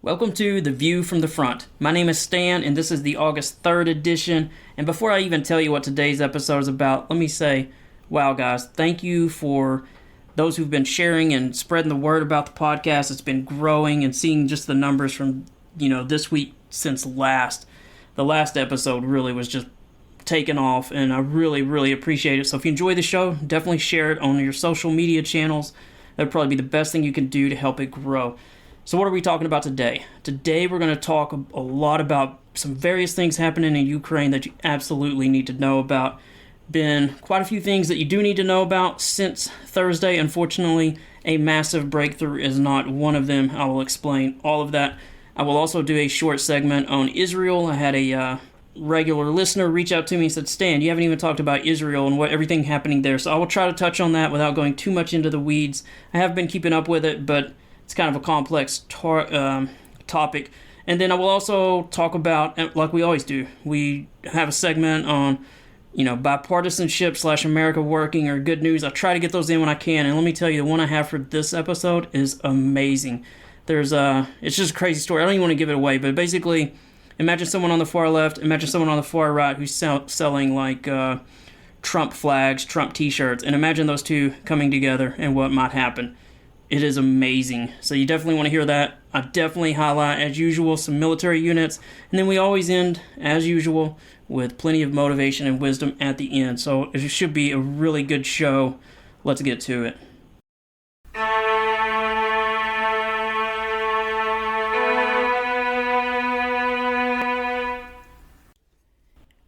Welcome to The View from the Front. My name is Stan, and this is the August 3rd edition. And before I even tell you what today's episode is about, let me say, wow, guys, thank you for those who've been sharing and spreading the word about the podcast. It's been growing, and seeing just the numbers from, this week since the last episode really was just taken off, and I really, really appreciate it. So if you enjoy the show, definitely share it on your social media channels. That'd probably be the best thing you can do to help it grow. So what are we talking about today? Today we're going to talk a lot about some various things happening in Ukraine that you absolutely need to know about. Been quite a few things that you do need to know about since Thursday. Unfortunately, a massive breakthrough is not one of them. I will explain all of that. I will also do a short segment on Israel. I had a regular listener reach out to me and said, Stan, you haven't even talked about Israel and everything happening there. So I will try to touch on that without going too much into the weeds. I have been keeping up with it, but it's kind of a complex topic. And then I will also talk about, like we always do, we have a segment on, bipartisanship / America working or good news. I try to get those in when I can. And let me tell you, the one I have for this episode is amazing. It's just a crazy story. I don't even want to give it away, but basically, imagine someone on the far left, imagine someone on the far right who's selling like Trump flags, Trump t-shirts, and imagine those two coming together and what might happen. It is amazing. So you definitely want to hear that. I definitely highlight, as usual, some military units. And then we always end, as usual, with plenty of motivation and wisdom at the end. So it should be a really good show. Let's get to it.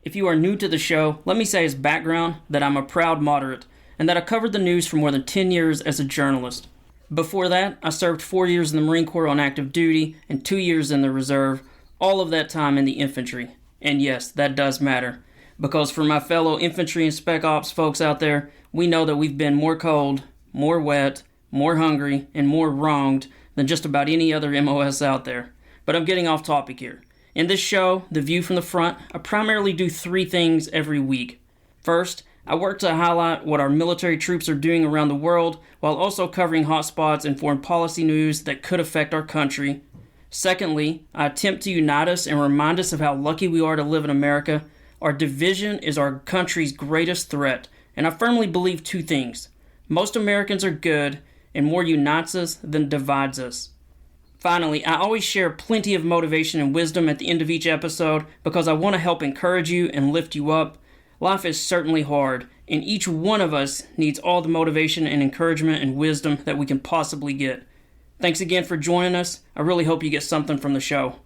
If you are new to the show, let me say as background that I'm a proud moderate and that I covered the news for more than 10 years as a journalist. Before that, I served 4 years in the Marine Corps on active duty and 2 years in the reserve, all of that time in the infantry. And yes, that does matter, because for my fellow infantry and spec ops folks out there, we know that we've been more cold, more wet, more hungry, and more wronged than just about any other MOS out there. But I'm getting off topic here. In this show, The View from the Front, I primarily do 3 things every week. First, I work to highlight what our military troops are doing around the world, while also covering hotspots and foreign policy news that could affect our country. Secondly, I attempt to unite us and remind us of how lucky we are to live in America. Our division is our country's greatest threat, and I firmly believe 2 things. Most Americans are good, and more unites us than divides us. Finally, I always share plenty of motivation and wisdom at the end of each episode because I want to help encourage you and lift you up. Life is certainly hard, and each one of us needs all the motivation and encouragement and wisdom that we can possibly get. Thanks again for joining us. I really hope you get something from the show.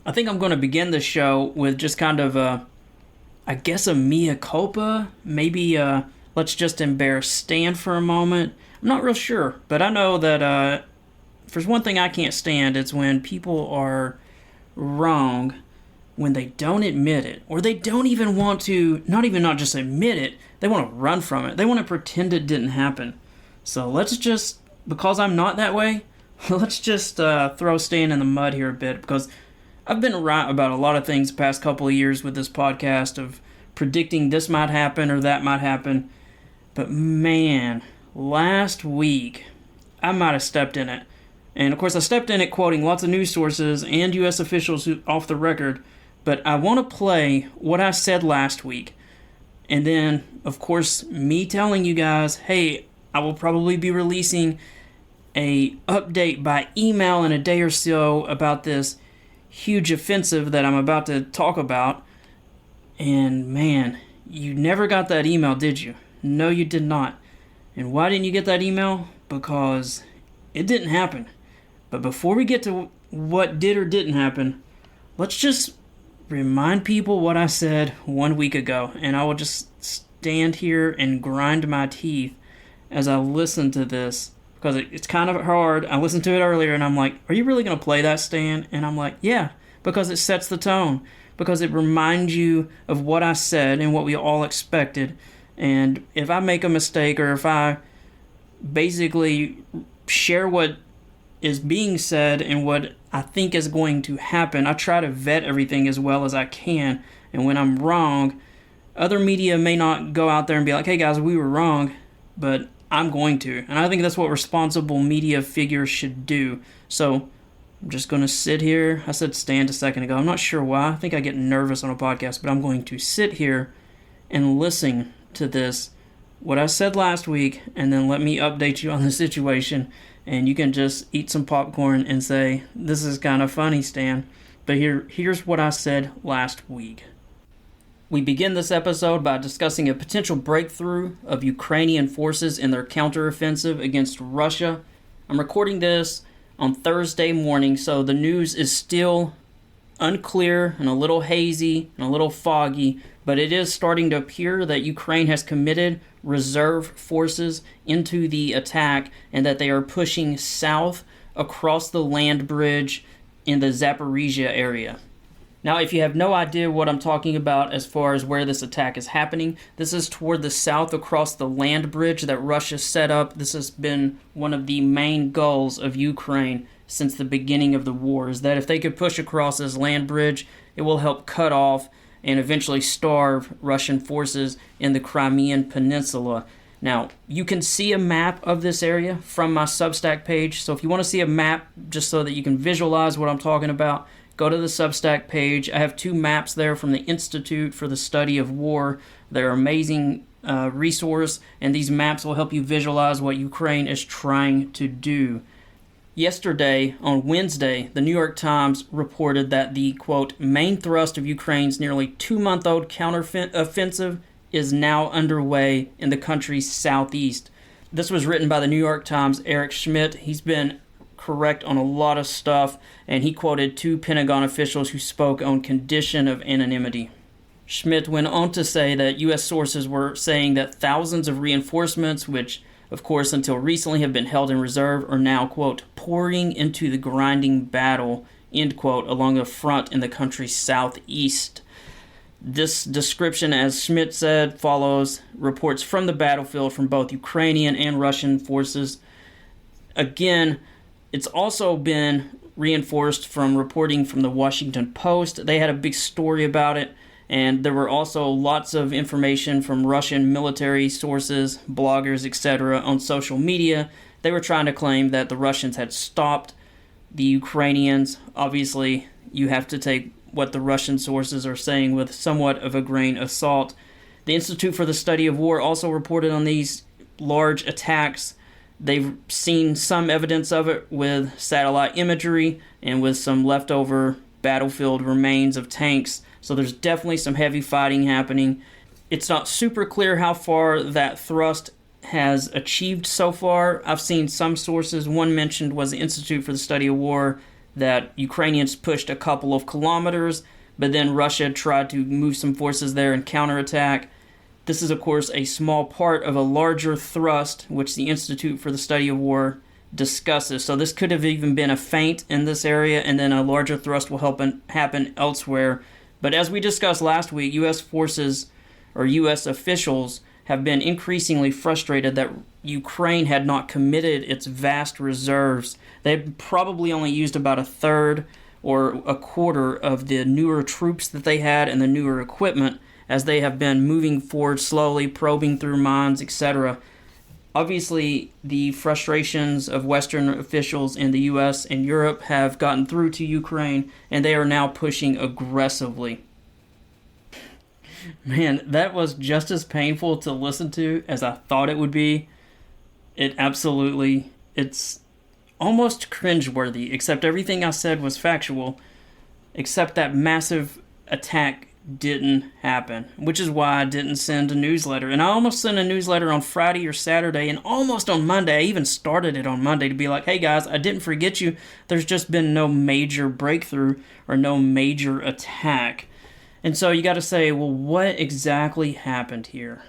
I think I'm going to begin the show with just kind of a mea culpa. Maybe let's just embarrass Stan for a moment. I'm not real sure, but I know that if there's one thing I can't stand, it's when people are wrong when they don't admit it, or they don't even want to, not just admit it, they want to run from it. They want to pretend it didn't happen. So let's just, because I'm not that way, let's just throw Stan in the mud here a bit, because I've been right about a lot of things the past couple of years with this podcast of predicting this might happen or that might happen. But man, last week, I might have stepped in it. And of course, I stepped in it quoting lots of news sources and U.S. officials off the record. But I want to play what I said last week. And then, of course, me telling you guys, hey, I will probably be releasing a update by email in a day or so about this huge offensive that I'm about to talk about. And man, you never got that email, did you? No, you did not. And why didn't you get that email? Because it didn't happen. But before we get to what did or didn't happen, let's just remind people what I said 1 week ago. And I will just stand here and grind my teeth as I listen to this, because it's kind of hard. I listened to it earlier and I'm like, are you really going to play that, Stan? And I'm like, yeah, because it sets the tone, because it reminds you of what I said and what we all expected. And if I make a mistake, or if I basically share what is being said and what I think is going to happen, I try to vet everything as well as I can. And when I'm wrong, Other media may not go out there and be like, hey guys, we were wrong, but I'm going to. And I think that's what responsible media figures should do. So I'm just going to sit here. I said stand a second ago. I'm not sure why. I think I get nervous on a podcast, but I'm going to sit here and listen to this, what I said last week, and then let me update you on the situation. And you can just eat some popcorn and say, this is kind of funny, Stan. But here's what I said last week. We begin this episode by discussing a potential breakthrough of Ukrainian forces in their counteroffensive against Russia. I'm recording this on Thursday morning, so the news is still unclear and a little hazy and a little foggy, but it is starting to appear that Ukraine has committed reserve forces into the attack and that they are pushing south across the land bridge in the Zaporizhia area. Now, if you have no idea what I'm talking about as far as where this attack is happening, this is toward the south across the land bridge that Russia set up. This has been one of the main goals of Ukraine since the beginning of the war, is that if they could push across this land bridge, it will help cut off and eventually starve Russian forces in the Crimean Peninsula. Now, you can see a map of this area from my Substack page, so if you want to see a map just so that you can visualize what I'm talking about, go to the Substack page. I have 2 maps there from the Institute for the Study of War. They're an amazing resource, and these maps will help you visualize what Ukraine is trying to do. Yesterday, on Wednesday, the New York Times reported that the, quote, main thrust of Ukraine's nearly 2-month-old counteroffensive is now underway in the country's southeast. This was written by the New York Times' Eric Schmidt. He's been correct on a lot of stuff, and he quoted 2 Pentagon officials who spoke on condition of anonymity. Schmidt went on to say that U.S. sources were saying that thousands of reinforcements, which, of course, until recently have been held in reserve, are now, quote, pouring into the grinding battle, end quote, along the front in the country's southeast. This description, as Schmidt said, follows reports from the battlefield from both Ukrainian and Russian forces. Again, it's also been reinforced from reporting from the Washington Post. They had a big story about it, and there were also lots of information from Russian military sources, bloggers, etc. on social media. They were trying to claim that the Russians had stopped the Ukrainians. Obviously, you have to take what the Russian sources are saying with somewhat of a grain of salt. The Institute for the Study of War also reported on these large attacks. They've seen some evidence of it with satellite imagery and with some leftover battlefield remains of tanks. So there's definitely some heavy fighting happening. It's not super clear how far that thrust has achieved so far. I've seen some sources. One mentioned was the Institute for the Study of War, that Ukrainians pushed a couple of kilometers, but then Russia tried to move some forces there and counterattack. This is, of course, a small part of a larger thrust, which the Institute for the Study of War discusses. So this could have even been a feint in this area, and then a larger thrust will happen elsewhere. But as we discussed last week, U.S. forces or U.S. officials have been increasingly frustrated that Ukraine had not committed its vast reserves. They probably only used about a third or a quarter of the newer troops that they had and the newer equipment, as they have been moving forward slowly, probing through mines, etc. Obviously, the frustrations of Western officials in the U.S. and Europe have gotten through to Ukraine, and they are now pushing aggressively. Man, that was just as painful to listen to as I thought it would be. It's almost cringeworthy, except everything I said was factual, except that massive attack didn't happen, which is why I didn't send a newsletter. And I almost sent a newsletter on Friday or Saturday, and almost on Monday. I even started it on Monday to be like, hey guys, I didn't forget you. There's just been no major breakthrough or no major attack. And so you got to say, well, what exactly happened here?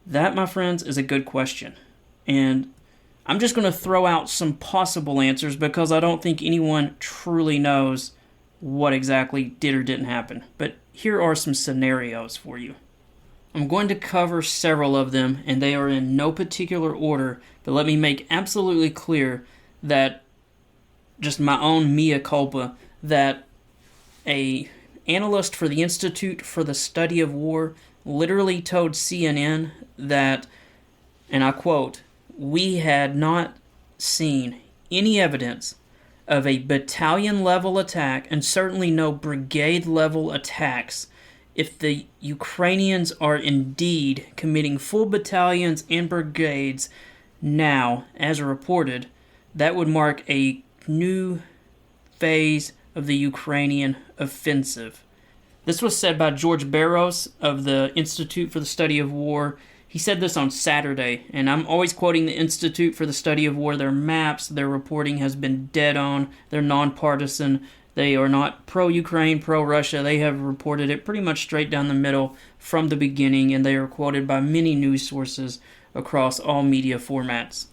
That, my friends, is a good question. And I'm just going to throw out some possible answers because I don't think anyone truly knows what exactly did or didn't happen. But here are some scenarios for you. I'm going to cover several of them, and they are in no particular order, but let me make absolutely clear that just my own mea culpa, that a analyst for the Institute for the Study of War literally told CNN that, and I quote, "We had not seen any evidence of a battalion-level attack, and certainly no brigade-level attacks. If the Ukrainians are indeed committing full battalions and brigades now, as reported, that would mark a new phase of the Ukrainian offensive." This was said by George Barros of the Institute for the Study of War. He said this on Saturday, and I'm always quoting the Institute for the Study of War. Their maps, their reporting has been dead on. They're nonpartisan. They are not pro-Ukraine, pro-Russia. They have reported it pretty much straight down the middle from the beginning, and they are quoted by many news sources across all media formats.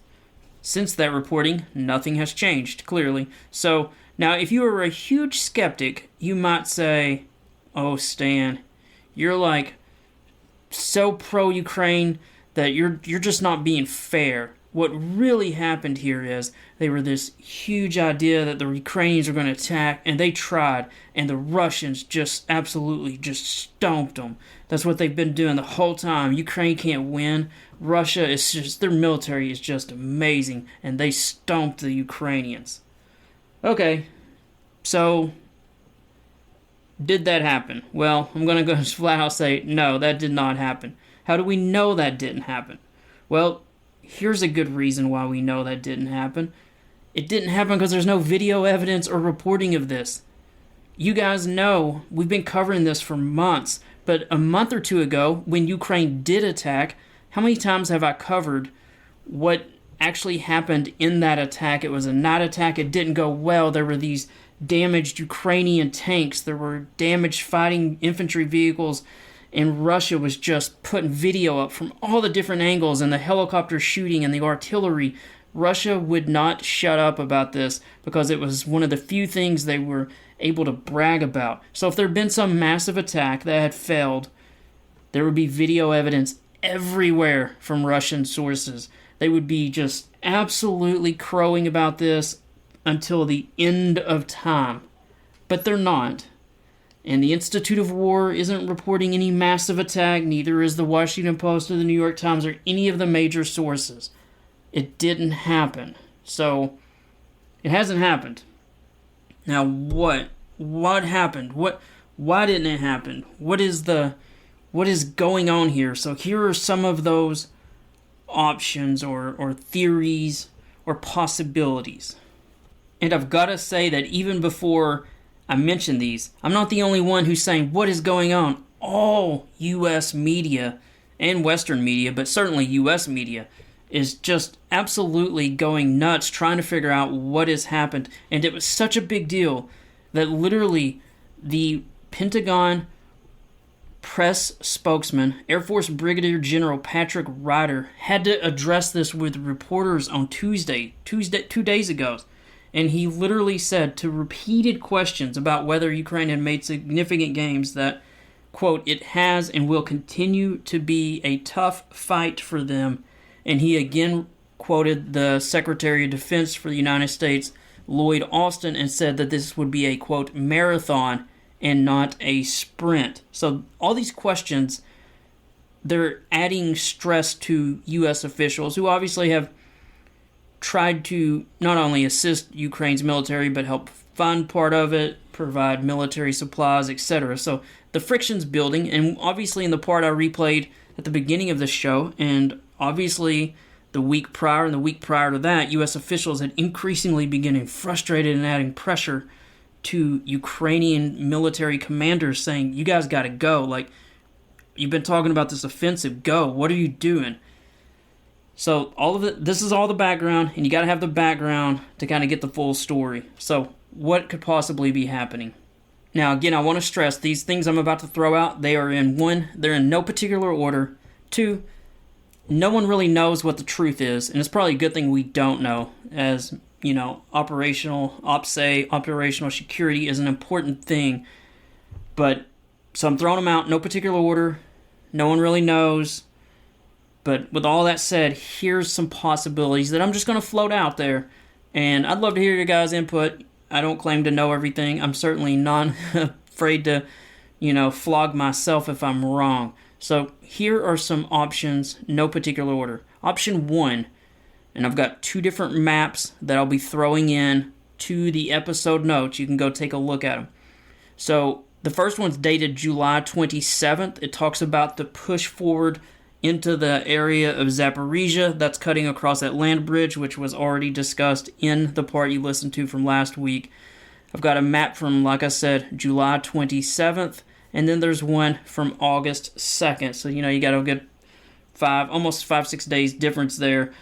Since that reporting, nothing has changed, clearly. So, now if you are a huge skeptic, you might say, "Oh, Stan, you're like so pro-Ukraine that you're just not being fair." What really happened here is they were this huge idea that the Ukrainians were going to attack, and they tried, and the Russians just absolutely just stomped them. That's what they've been doing the whole time. Ukraine can't win. Russia is just, their military is just amazing, and they stomped the Ukrainians. Okay, so did that happen? Well, I'm going to go flat out say, no, that did not happen. How do we know that didn't happen? Well, here's a good reason why we know that didn't happen. It didn't happen because there's no video evidence or reporting of this. You guys know we've been covering this for months, but a month or two ago, when Ukraine did attack, how many times have I covered what actually happened in that attack? It was a night attack. It didn't go well. There were these damaged Ukrainian tanks. There were damaged fighting infantry vehicles, and Russia was just putting video up from all the different angles, and the helicopter shooting and the artillery. Russia would not shut up about this because it was one of the few things they were able to brag about. So if there had been some massive attack that had failed, there would be video evidence everywhere from Russian sources. They would be just absolutely crowing about this until the end of time. But they're not. And the Institute of War isn't reporting any massive attack, neither is the Washington Post or the New York Times or any of the major sources. It didn't happen. So, it hasn't happened. Now, what? What happened? Why didn't it happen? What is going on here? So here are some of those options or theories or possibilities. And I've got to say that even before I mention these, I'm not the only one who's saying, what is going on? All U.S. media and Western media, but certainly U.S. media, is just absolutely going nuts trying to figure out what has happened. And it was such a big deal that literally the Pentagon press spokesman, Air Force Brigadier General Patrick Ryder, had to address this with reporters on Tuesday, 2 days ago. And he literally said to repeated questions about whether Ukraine had made significant gains that, quote, "it has and will continue to be a tough fight for them." And he again quoted the Secretary of Defense for the United States, Lloyd Austin, and said that this would be a, quote, "marathon and not a sprint." So all these questions, they're adding stress to U.S. officials who obviously have tried to not only assist Ukraine's military, but help fund part of it, provide military supplies, etc. So the friction's building, and obviously in the part I replayed at the beginning of the show, and obviously the week prior and the week prior to that, U.S. officials had increasingly been getting frustrated and adding pressure to Ukrainian military commanders saying, you guys got to go. Like, you've been talking about this offensive. Go. What are you doing? So all of it, this is all the background, and you got to have the background to kind of get the full story. So what could possibly be happening? Now, again, I want to stress these things I'm about to throw out. They are they're in no particular order. 2, no one really knows what the truth is, and it's probably a good thing we don't know, as, you know, operational security is an important thing. But, so I'm throwing them out, no particular order. No one really knows. But with all that said, here's some possibilities that I'm just going to float out there. And I'd love to hear your guys' input. I don't claim to know everything. I'm certainly not afraid to, flog myself if I'm wrong. So here are some options, no particular order. Option 1, and I've got 2 different maps that I'll be throwing in to the episode notes. You can go take a look at them. So the first one's dated July 27th. It talks about the push forward into the area of Zaporizhia that's cutting across that land bridge, which was already discussed in the part you listened to from last week. I've got a map from, like I said, July 27th, and then there's one from August 2nd. So, you got a good almost 5-6 days difference there.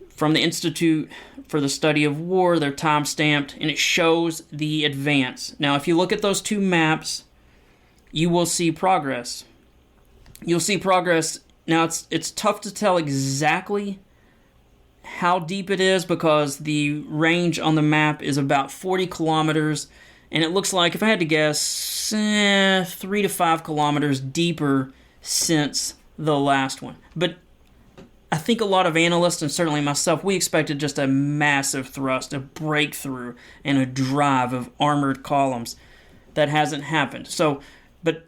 From the Institute for the Study of War, they're time-stamped, and it shows the advance. Now, if you look at those 2 maps, you will see progress. You'll see progress. Now, it's tough to tell exactly how deep it is because the range on the map is about 40 kilometers, and it looks like, if I had to guess, 3 to 5 kilometers deeper since the last one. But I think a lot of analysts, and certainly myself, we expected just a massive thrust, a breakthrough, and a drive of armored columns. That hasn't happened. So, but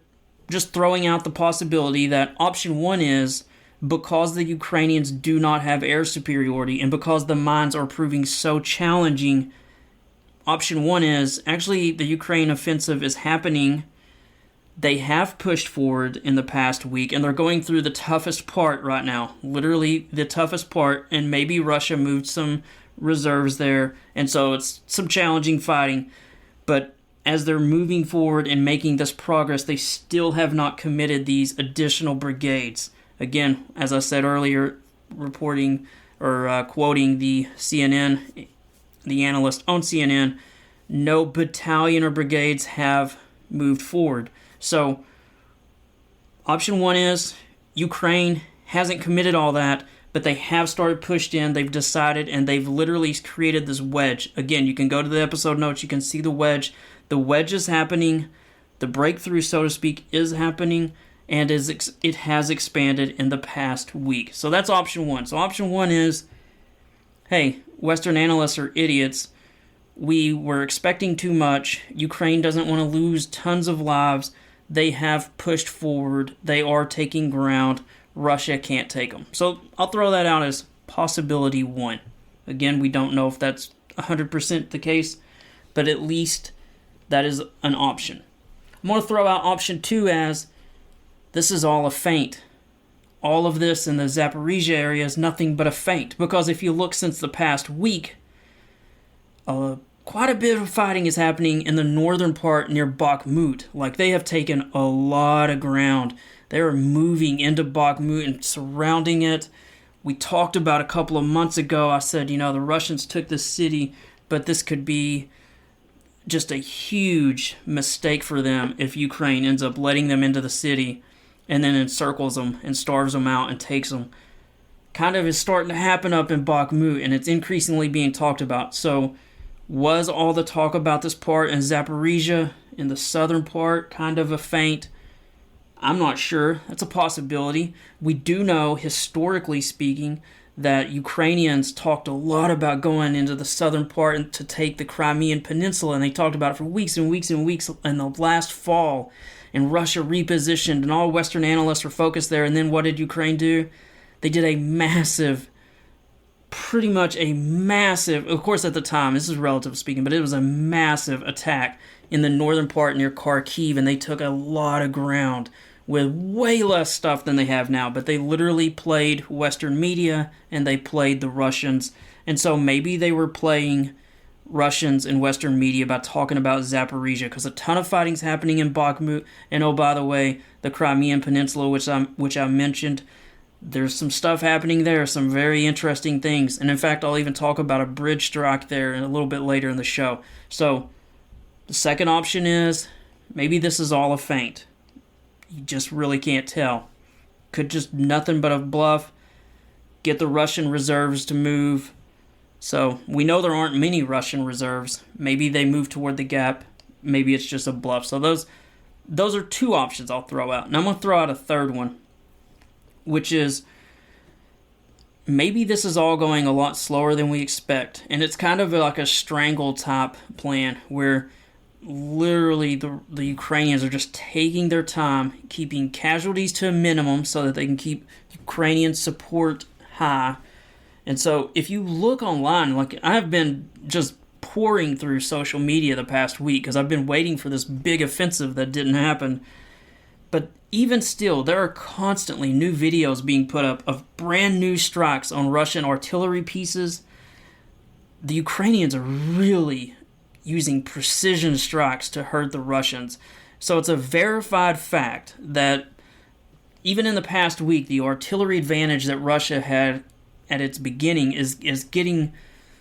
just throwing out the possibility that option 1 is, because the Ukrainians do not have air superiority, and because the mines are proving so challenging, option 1 is, actually the Ukraine offensive is happening. They have pushed forward in the past week, and they're going through the toughest part right now. Literally the toughest part, and maybe Russia moved some reserves there, and so it's some challenging fighting. But as they're moving forward and making this progress, they still have not committed these additional brigades. Again, as I said earlier, reporting or quoting the CNN, the analyst on CNN, no battalion or brigades have moved forward. So, option 1 is Ukraine hasn't committed all that, but they have started pushed in, they've decided, and they've literally created this wedge. Again, you can go to the episode notes, you can see the wedge. The wedge is happening, the breakthrough, so to speak, is happening, and it has expanded in the past week. So that's option 1. So option 1 is, hey, Western analysts are idiots. We were expecting too much. Ukraine doesn't want to lose tons of lives. They have pushed forward. They are taking ground. Russia can't take them. So I'll throw that out as possibility 1. Again, we don't know if that's 100% the case, but at least that is an option. I'm going to throw out option 2 as, this is all a feint. All of this in the Zaporizhia area is nothing but a feint, because if you look since the past week, quite a bit of fighting is happening in the northern part near Bakhmut. Like, they have taken a lot of ground. They are moving into Bakhmut and surrounding it. We talked about a couple of months ago, I said, the Russians took this city, but this could be just a huge mistake for them if Ukraine ends up letting them into the city and then encircles them and starves them out and takes them. Kind of is starting to happen up in Bakhmut, and it's increasingly being talked about. So, was all the talk about this part in Zaporizhia, in the southern part, kind of a feint? I'm not sure. That's a possibility. We do know, historically speaking, that Ukrainians talked a lot about going into the southern part and to take the Crimean Peninsula, and they talked about it for weeks and weeks and weeks in the last fall, and Russia repositioned, and all Western analysts were focused there, and then what did Ukraine do? They did a massive, pretty much a massive, of course at the time, this is relative speaking, but it was a massive attack in the northern part near Kharkiv, and they took a lot of ground with way less stuff than they have now, but they literally played Western media, and they played the Russians, and so maybe they were playing Russians and Western media by talking about Zaporizhia, because a ton of fighting's happening in Bakhmut, and oh, by the way, the Crimean Peninsula, which I mentioned, there's some stuff happening there, some very interesting things, and in fact, I'll even talk about a bridge strike there a little bit later in the show. So, the second option is, maybe this is all a feint. You just really can't tell. Could just nothing but a bluff. Get the Russian reserves to move. So, we know there aren't many Russian reserves. Maybe they move toward the gap. Maybe it's just a bluff. So those are 2 options I'll throw out. And I'm going to throw out a third one, which is, maybe this is all going a lot slower than we expect. And it's kind of like a strangle type plan where, literally the Ukrainians are just taking their time, keeping casualties to a minimum so that they can keep Ukrainian support high. And so if you look online, like I've been just pouring through social media the past week because I've been waiting for this big offensive that didn't happen. But even still, there are constantly new videos being put up of brand new strikes on Russian artillery pieces. The Ukrainians are really using precision strikes to hurt the Russians. So it's a verified fact that even in the past week, the artillery advantage that Russia had at its beginning is getting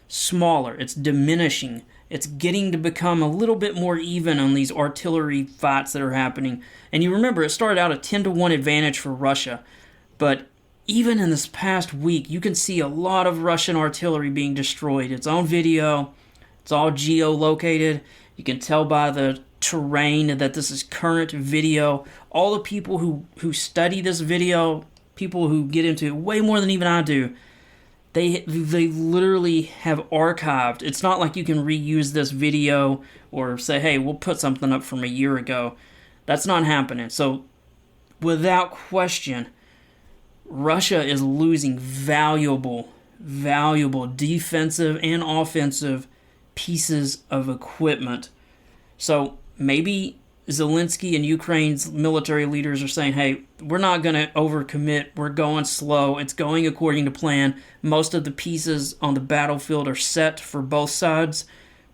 smaller. It's diminishing. It's getting to become a little bit more even on these artillery fights that are happening. And you remember, it started out a 10-1 advantage for Russia. But even in this past week, you can see a lot of Russian artillery being destroyed. It's on video. It's all geolocated. You can tell by the terrain that this is current video. All the people who study this video, people who get into it way more than even I do, they literally have archived. It's not like you can reuse this video or say, hey, we'll put something up from a year ago. That's not happening. So without question, Russia is losing valuable defensive and offensive pieces of equipment. So maybe Zelensky and Ukraine's military leaders are saying, hey, we're not going to overcommit. We're going slow. It's going according to plan. Most of the pieces on the battlefield are set for both sides.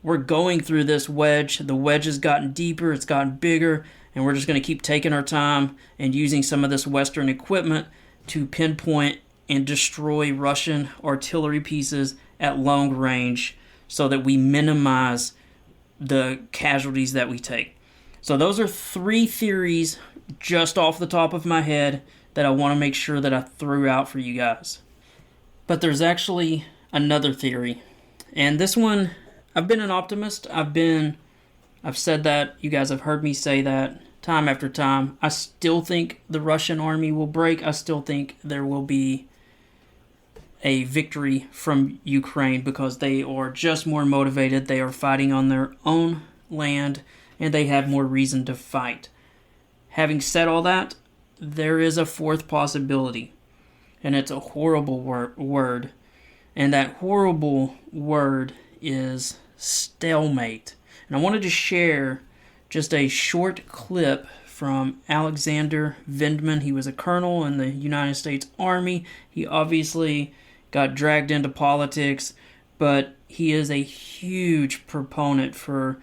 We're going through this wedge. The wedge has gotten deeper. It's gotten bigger. And we're just going to keep taking our time and using some of this Western equipment to pinpoint and destroy Russian artillery pieces at long range so that we minimize the casualties that we take. So those are 3 theories just off the top of my head that I want to make sure that I threw out for you guys. But there's actually another theory. And this one, I've been an optimist. I've said that. You guys have heard me say that time after time. I still think the Russian army will break. I still think there will be a victory from Ukraine because they are just more motivated. They are fighting on their own land, and they have more reason to fight. Having said all that, there is a 4th possibility, and it's a horrible word, and that horrible word is stalemate. And I wanted to share just a short clip from Alexander Vindman. He was a colonel in the United States Army. He obviously got dragged into politics, but he is a huge proponent for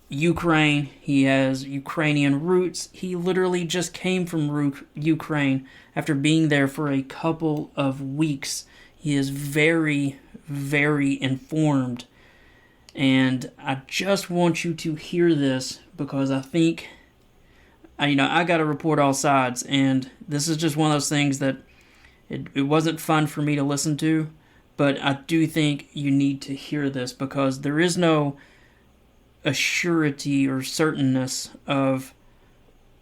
Ukraine. He has Ukrainian roots. He literally just came from Ukraine after being there for a couple of weeks. He is very, very informed. And I just want you to hear this because I think, I got to report all sides. And this is just one of those things that it wasn't fun for me to listen to. But I do think you need to hear this because there is no assurity or certainness of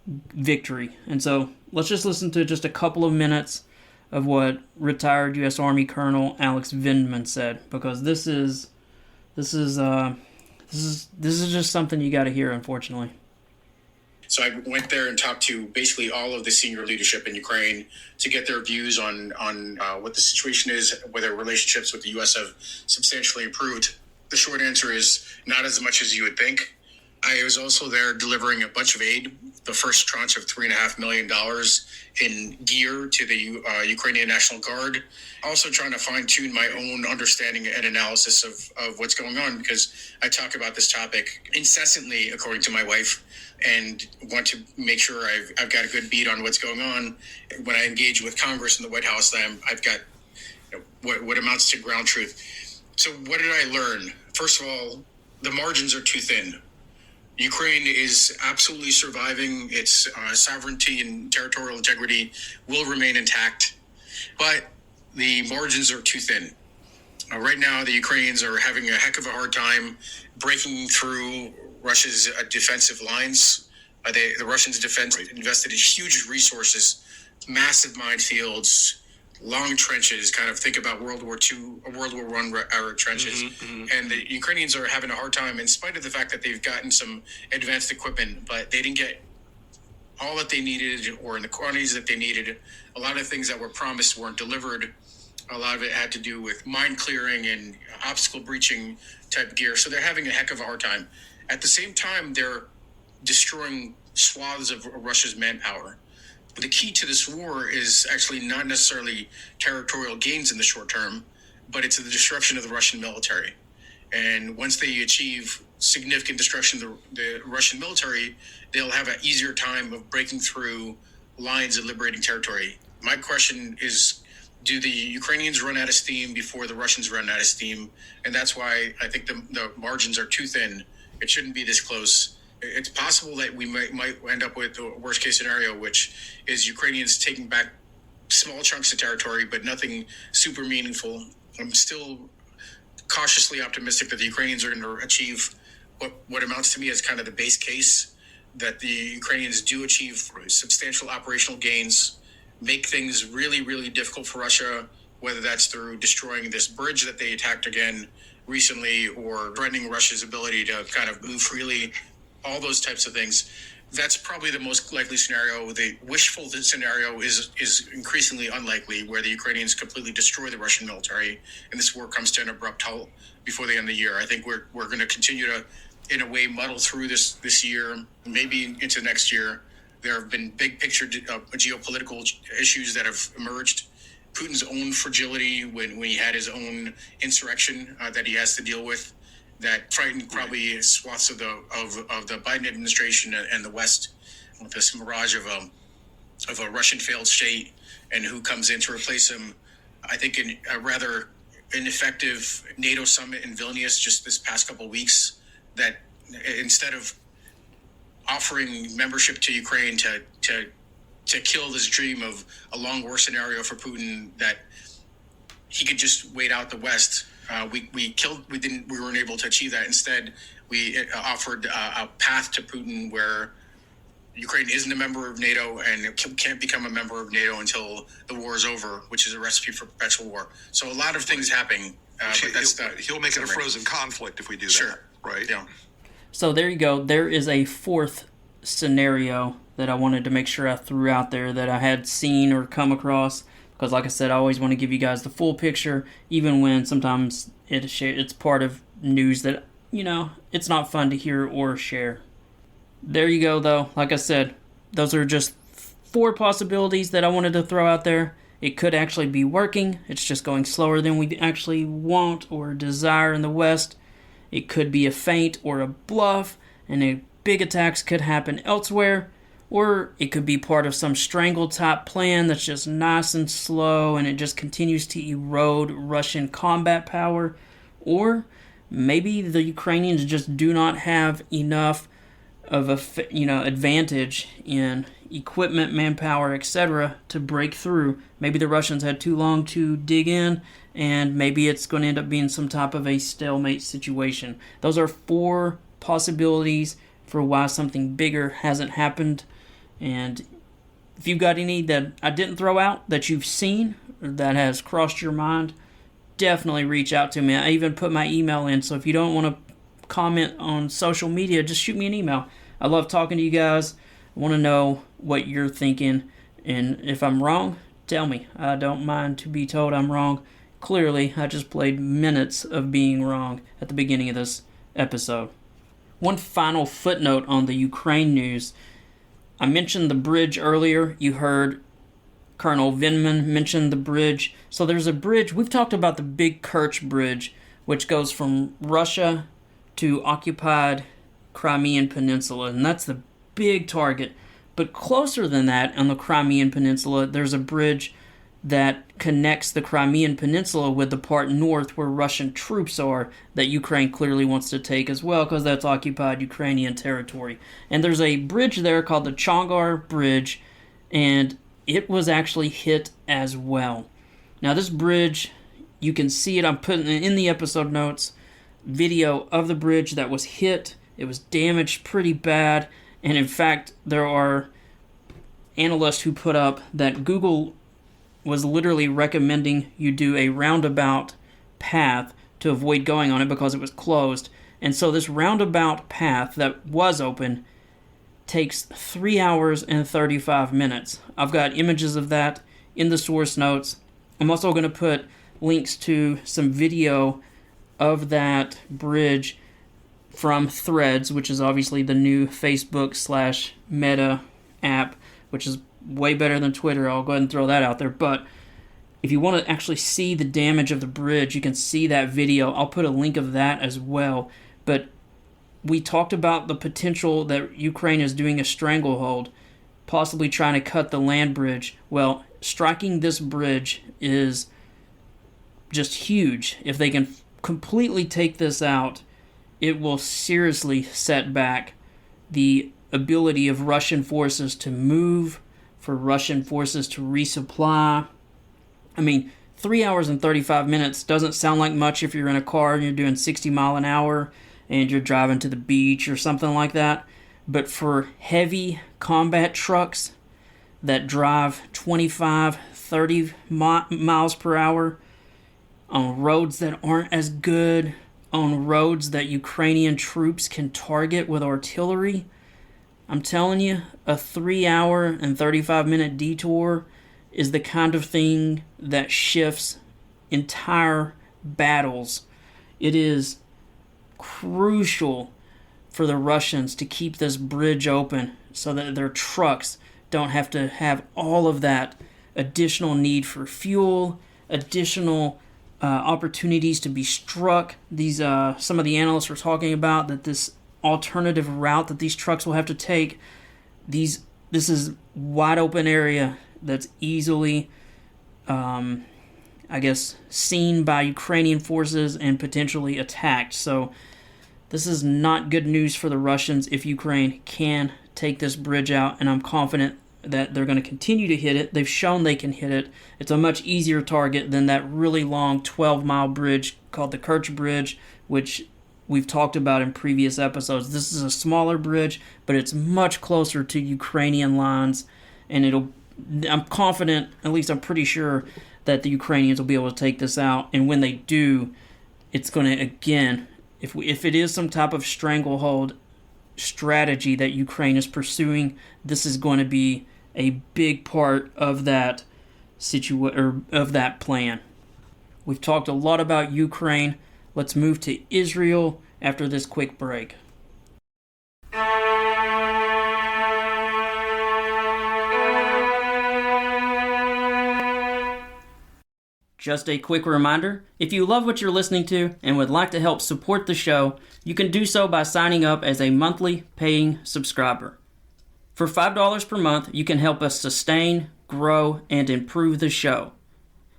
victory. And so let's just listen to just a couple of minutes of what retired U.S. Army Colonel Alex Vindman said, because this is just something you got to hear, unfortunately. So I went there and talked to basically all of the senior leadership in Ukraine to get their views on what the situation is, whether relationships with the U.S. have substantially improved. The short answer is not as much as you would think. I was also there delivering a bunch of aid, the first tranche of $3.5 million in gear to the Ukrainian National Guard. Also trying to fine-tune my own understanding and analysis of what's going on, because I talk about this topic incessantly, according to my wife, and want to make sure I've got a good beat on what's going on. When I engage with Congress and the White House, I've got what amounts to ground truth. So what did I learn? First of all, the margins are too thin. Ukraine is absolutely surviving. Its sovereignty and territorial integrity will remain intact, but the margins are too thin. Right now, the Ukrainians are having a heck of a hard time breaking through Russia's defensive lines. The Russians invested in huge resources, massive minefields, long trenches, kind of think about World War II or World War I era trenches. And the Ukrainians are having a hard time, in spite of the fact that they've gotten some advanced equipment, but they didn't get all that they needed or in the quantities that they needed. A lot of things that were promised weren't delivered. A lot of it had to do with mine clearing and obstacle breaching type gear. So they're having a heck of a hard time. At the same time, they're destroying swaths of Russia's manpower. The key to this war is actually not necessarily territorial gains in the short term, but it's the destruction of the Russian military. And once they achieve significant destruction of the Russian military, they'll have an easier time of breaking through lines and liberating territory. My question is, do the Ukrainians run out of steam before the Russians run out of steam? And that's why I think the margins are too thin. It shouldn't be this close. It's possible that we might end up with the worst case scenario, which is Ukrainians taking back small chunks of territory, but nothing super meaningful. I'm still cautiously optimistic that the Ukrainians are going to achieve what amounts to me as kind of the base case, that the Ukrainians do achieve substantial operational gains, make things really, really difficult for Russia, whether that's through destroying this bridge that they attacked again recently or threatening Russia's ability to kind of move freely, all those types of things. That's probably the most likely scenario. The wishful scenario is increasingly unlikely, where the Ukrainians completely destroy the Russian military and this war comes to an abrupt halt before the end of the year. I think we're going to continue to, in a way, muddle through this year, maybe into next year. There have been big picture geopolitical issues that have emerged. Putin's own fragility when he had his own insurrection that he has to deal with, that frightened probably swaths of the Biden administration and the West, with this mirage of a Russian failed state and who comes in to replace him. I think in a rather ineffective NATO summit in Vilnius just this past couple of weeks, that instead of offering membership to Ukraine to kill this dream of a long war scenario for Putin, that he could just wait out the West. We weren't able to achieve that. Instead, we offered a path to Putin where Ukraine isn't a member of NATO and can't become a member of NATO until the war is over, which is a recipe for perpetual war. So a lot of things happening. But he'll make it a frozen conflict if we do that, right? Yeah. So there you go. There is a fourth scenario that I wanted to make sure I threw out there that I had seen or come across. Because like I said, I always want to give you guys the full picture, even when sometimes it's part of news that, it's not fun to hear or share. There you go, though. Like I said, those are just 4 possibilities that I wanted to throw out there. It could actually be working. It's just going slower than we actually want or desire in the West. It could be a feint or a bluff, and big attacks could happen elsewhere. Or it could be part of some strangle-type plan that's just nice and slow, and it just continues to erode Russian combat power. Or maybe the Ukrainians just do not have enough of advantage in equipment, manpower, etc. to break through. Maybe the Russians had too long to dig in, and maybe it's going to end up being some type of a stalemate situation. Those are 4 possibilities for why something bigger hasn't happened. And if you've got any that I didn't throw out that you've seen or that has crossed your mind, definitely reach out to me. I even put my email in, so if you don't want to comment on social media, just shoot me an email. I love talking to you guys. I want to know what you're thinking, and if I'm wrong, tell me. I don't mind to be told I'm wrong. Clearly, I just played minutes of being wrong at the beginning of this episode. One final footnote on the Ukraine news. I mentioned the bridge earlier. You heard Colonel Vindman mention the bridge. So there's a bridge. We've talked about the Big Kerch Bridge, which goes from Russia to occupied Crimean Peninsula, and that's the big target. But closer than that, on the Crimean Peninsula, there's a bridge that connects the Crimean Peninsula with the part north where Russian troops are that Ukraine clearly wants to take as well, because that's occupied Ukrainian territory. And there's a bridge there called the Chongar Bridge, and it was actually hit as well. Now this bridge, you can see it, I'm putting it in the episode notes, video of the bridge that was hit. It was damaged pretty bad, and in fact, there are analysts who put up that Google was literally recommending you do a roundabout path to avoid going on it because it was closed. And so this roundabout path that was open takes 3 hours and 35 minutes. I've got images of that in the source notes. I'm also going to put links to some video of that bridge from Threads, which is obviously the new Facebook/Meta app, which is way better than Twitter. I'll go ahead and throw that out there. But if you want to actually see the damage of the bridge, you can see that video. I'll put a link of that as well. But we talked about the potential that Ukraine is doing a stranglehold, possibly trying to cut the land bridge. Well, striking this bridge is just huge. If they can completely take this out, it will seriously set back the ability of Russian forces to move, for Russian forces to resupply. I mean, 3 hours and 35 minutes doesn't sound like much if you're in a car and you're doing 60 mile an hour and you're driving to the beach or something like that. But for heavy combat trucks that drive 25, 30 miles per hour on roads that aren't as good, on roads that Ukrainian troops can target with artillery, I'm telling you, a 3 hour and 35 minute detour is the kind of thing that shifts entire battles. It is crucial for the Russians to keep this bridge open so that their trucks don't have to have all of that additional need for fuel, additional opportunities to be struck. These some of the analysts were talking about that this alternative route that these trucks will have to take, this is wide open area that's easily seen by Ukrainian forces and potentially attacked. So this is not good news for the Russians if Ukraine can take this bridge out, and I'm confident that they're going to continue to hit it. They've shown they can hit it. It's a much easier target than that really long 12-mile bridge called the Kerch Bridge, which we've talked about in previous episodes. This is a smaller bridge, but it's much closer to Ukrainian lines, and I'm confident, at least I'm pretty sure, that the Ukrainians will be able to take this out. And when they do, it's going to, again, if it is some type of stranglehold strategy that Ukraine is pursuing, this is going to be a big part of that of that plan. We've talked a lot about Ukraine. Let's move to Israel after this quick break. Just a quick reminder, if you love what you're listening to and would like to help support the show, you can do so by signing up as a monthly paying subscriber. For $5 per month, you can help us sustain, grow, and improve the show.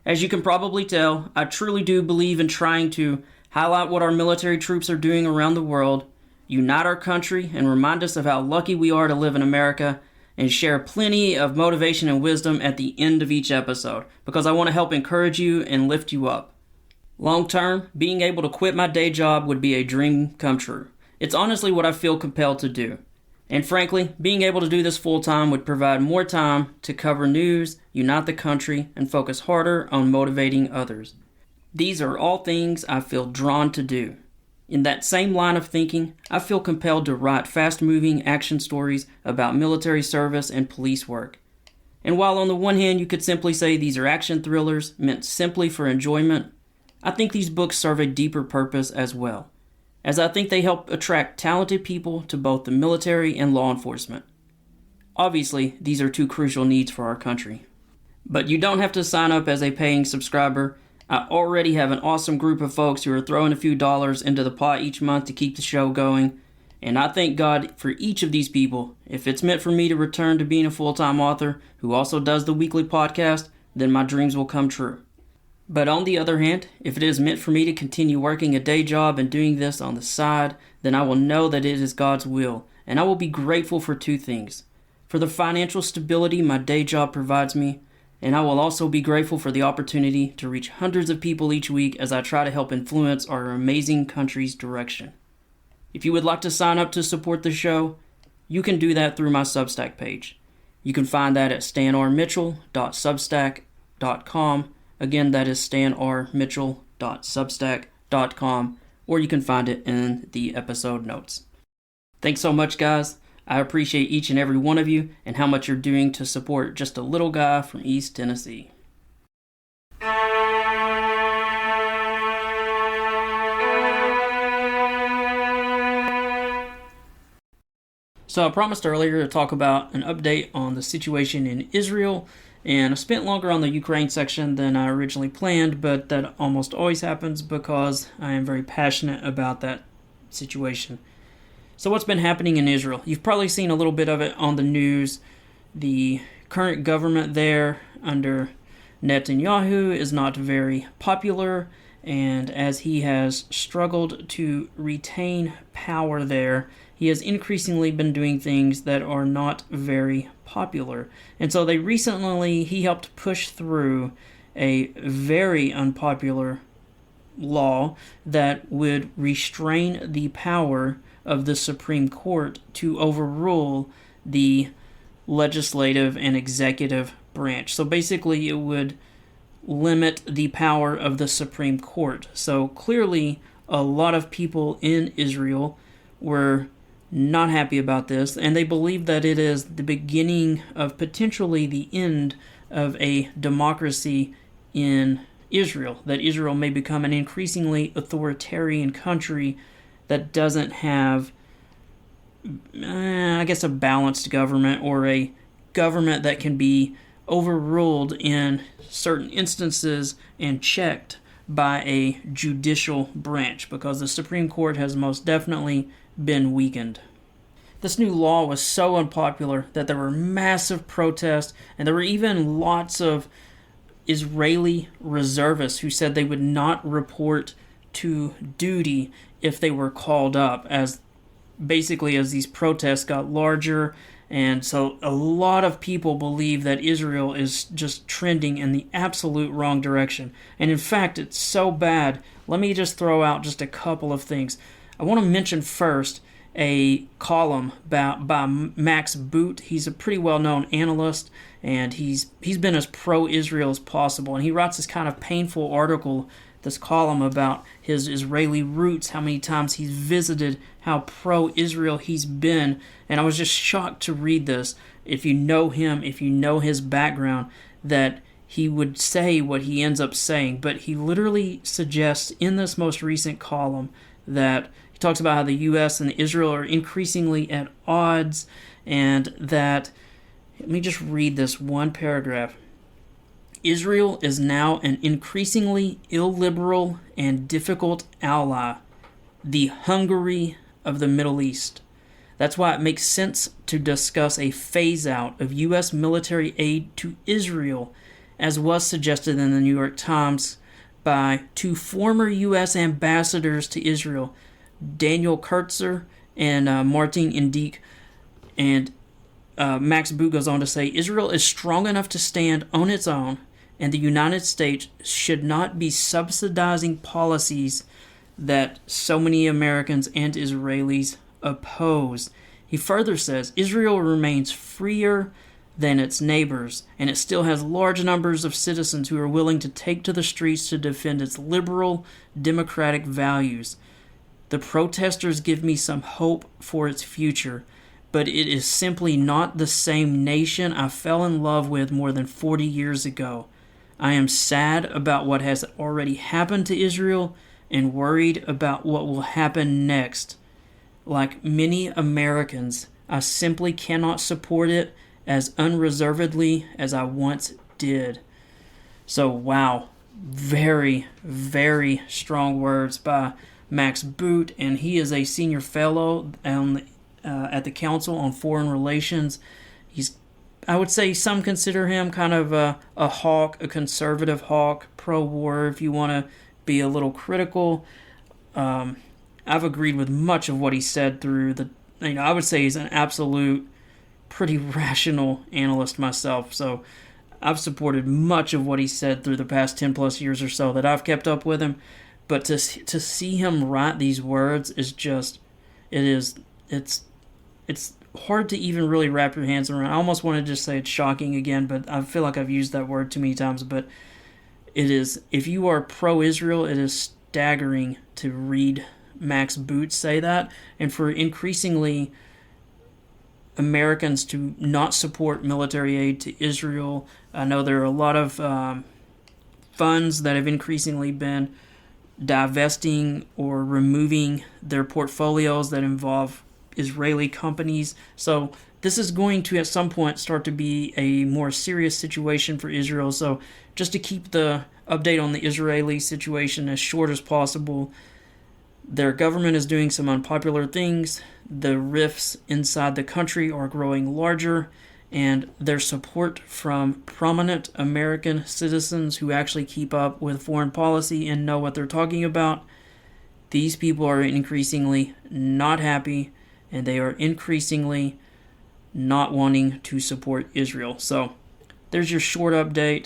As you can probably tell, I truly do believe in trying to highlight what our military troops are doing around the world, unite our country, and remind us of how lucky we are to live in America, and share plenty of motivation and wisdom at the end of each episode, because I want to help encourage you and lift you up. Long term, being able to quit my day job would be a dream come true. It's honestly what I feel compelled to do. And frankly, being able to do this full time would provide more time to cover news, unite the country, and focus harder on motivating others. These are all things I feel drawn to do. In that same line of thinking, I feel compelled to write fast-moving action stories about military service and police work. And while on the one hand you could simply say these are action thrillers meant simply for enjoyment, I think these books serve a deeper purpose as well, as I think they help attract talented people to both the military and law enforcement. Obviously, these are two crucial needs for our country. But you don't have to sign up as a paying subscriber. I already have an awesome group of folks who are throwing a few dollars into the pot each month to keep the show going, and I thank God for each of these people. If it's meant for me to return to being a full-time author who also does the weekly podcast, then my dreams will come true. But on the other hand, if it is meant for me to continue working a day job and doing this on the side, then I will know that it is God's will, and I will be grateful for two things: for the financial stability my day job provides me, and I will also be grateful for the opportunity to reach hundreds of people each week as I try to help influence our amazing country's direction. If you would like to sign up to support the show, you can do that through my Substack page. You can find that at stanrmitchell.substack.com. stanrmitchell.substack.com. Again, that is stanrmitchell.substack.com, or you can find it in the episode notes. Thanks so much, guys. I appreciate each and every one of you and how much you're doing to support just a little guy from East Tennessee. So I promised earlier to talk about an update on the situation in Israel, and I spent longer on the Ukraine section than I originally planned, but that almost always happens because I am very passionate about that situation. So what's been happening in Israel? You've probably seen a little bit of it on the news. The current government there under Netanyahu is not very popular, and as he has struggled to retain power there, he has increasingly been doing things that are not very popular. And so he helped push through a very unpopular law that would restrain the power of the Supreme Court to overrule the legislative and executive branch. So basically it would limit the power of the Supreme Court. So clearly a lot of people in Israel were not happy about this, and they believe that it is the beginning of potentially the end of a democracy in Israel, that Israel may become an increasingly authoritarian country that doesn't have, a balanced government, or a government that can be overruled in certain instances and checked by a judicial branch, because the Supreme Court has most definitely been weakened. This new law was so unpopular that there were massive protests, and there were even lots of Israeli reservists who said they would not report to duty if they were called up, as these protests got larger. And so a lot of people believe that Israel is just trending in the absolute wrong direction. And in fact, it's so bad. Let me just throw out just a couple of things. I want to mention first a column by Max Boot. He's a pretty well-known analyst, and he's been as pro-Israel as possible. And he writes this kind of painful article, this column about his Israeli roots, how many times he's visited, how pro-Israel he's been. And I was just shocked to read this. If you know him, if you know his background, that he would say what he ends up saying. But he literally suggests in this most recent column that he talks about how the U.S. and Israel are increasingly at odds, and that, let me just read this one paragraph. Israel is now an increasingly illiberal and difficult ally, the Hungary of the Middle East. That's why it makes sense to discuss a phase-out of U.S. military aid to Israel, as was suggested in the New York Times by two former U.S. ambassadors to Israel, Daniel Kurtzer and Martin Indyk. And Max Boot goes on to say, Israel is strong enough to stand on its own, and the United States should not be subsidizing policies that so many Americans and Israelis oppose. He further says, Israel remains freer than its neighbors, and it still has large numbers of citizens who are willing to take to the streets to defend its liberal, democratic values. The protesters give me some hope for its future, but it is simply not the same nation I fell in love with more than 40 years ago. I am sad about what has already happened to Israel and worried about what will happen next. Like many Americans, I simply cannot support it as unreservedly as I once did. So, wow, very, very strong words by Max Boot, and he is a senior fellow at the Council on Foreign Relations. I would say some consider him kind of a hawk, a conservative hawk, pro-war, if you want to be a little critical. I've agreed with much of what he said through I would say he's an absolute, pretty rational analyst myself. So I've supported much of what he said through the past 10 plus years or so that I've kept up with him. But to see him write these words is just, it's hard to even really wrap your hands around. I almost want to just say it's shocking again, but I feel like I've used that word too many times. But it is, if you are pro-Israel, it is staggering to read Max Boot say that, and for increasingly Americans to not support military aid to Israel. I know there are a lot of funds that have increasingly been divesting or removing their portfolios that involve Israeli companies. So this is going to at some point start to be a more serious situation for Israel. So just to keep the update on the Israeli situation as short as possible, their government is doing some unpopular things. The rifts inside the country are growing larger, and their support from prominent American citizens who actually keep up with foreign policy and know what they're talking about, these people are increasingly not happy, and they are increasingly not wanting to support Israel. So there's your short update.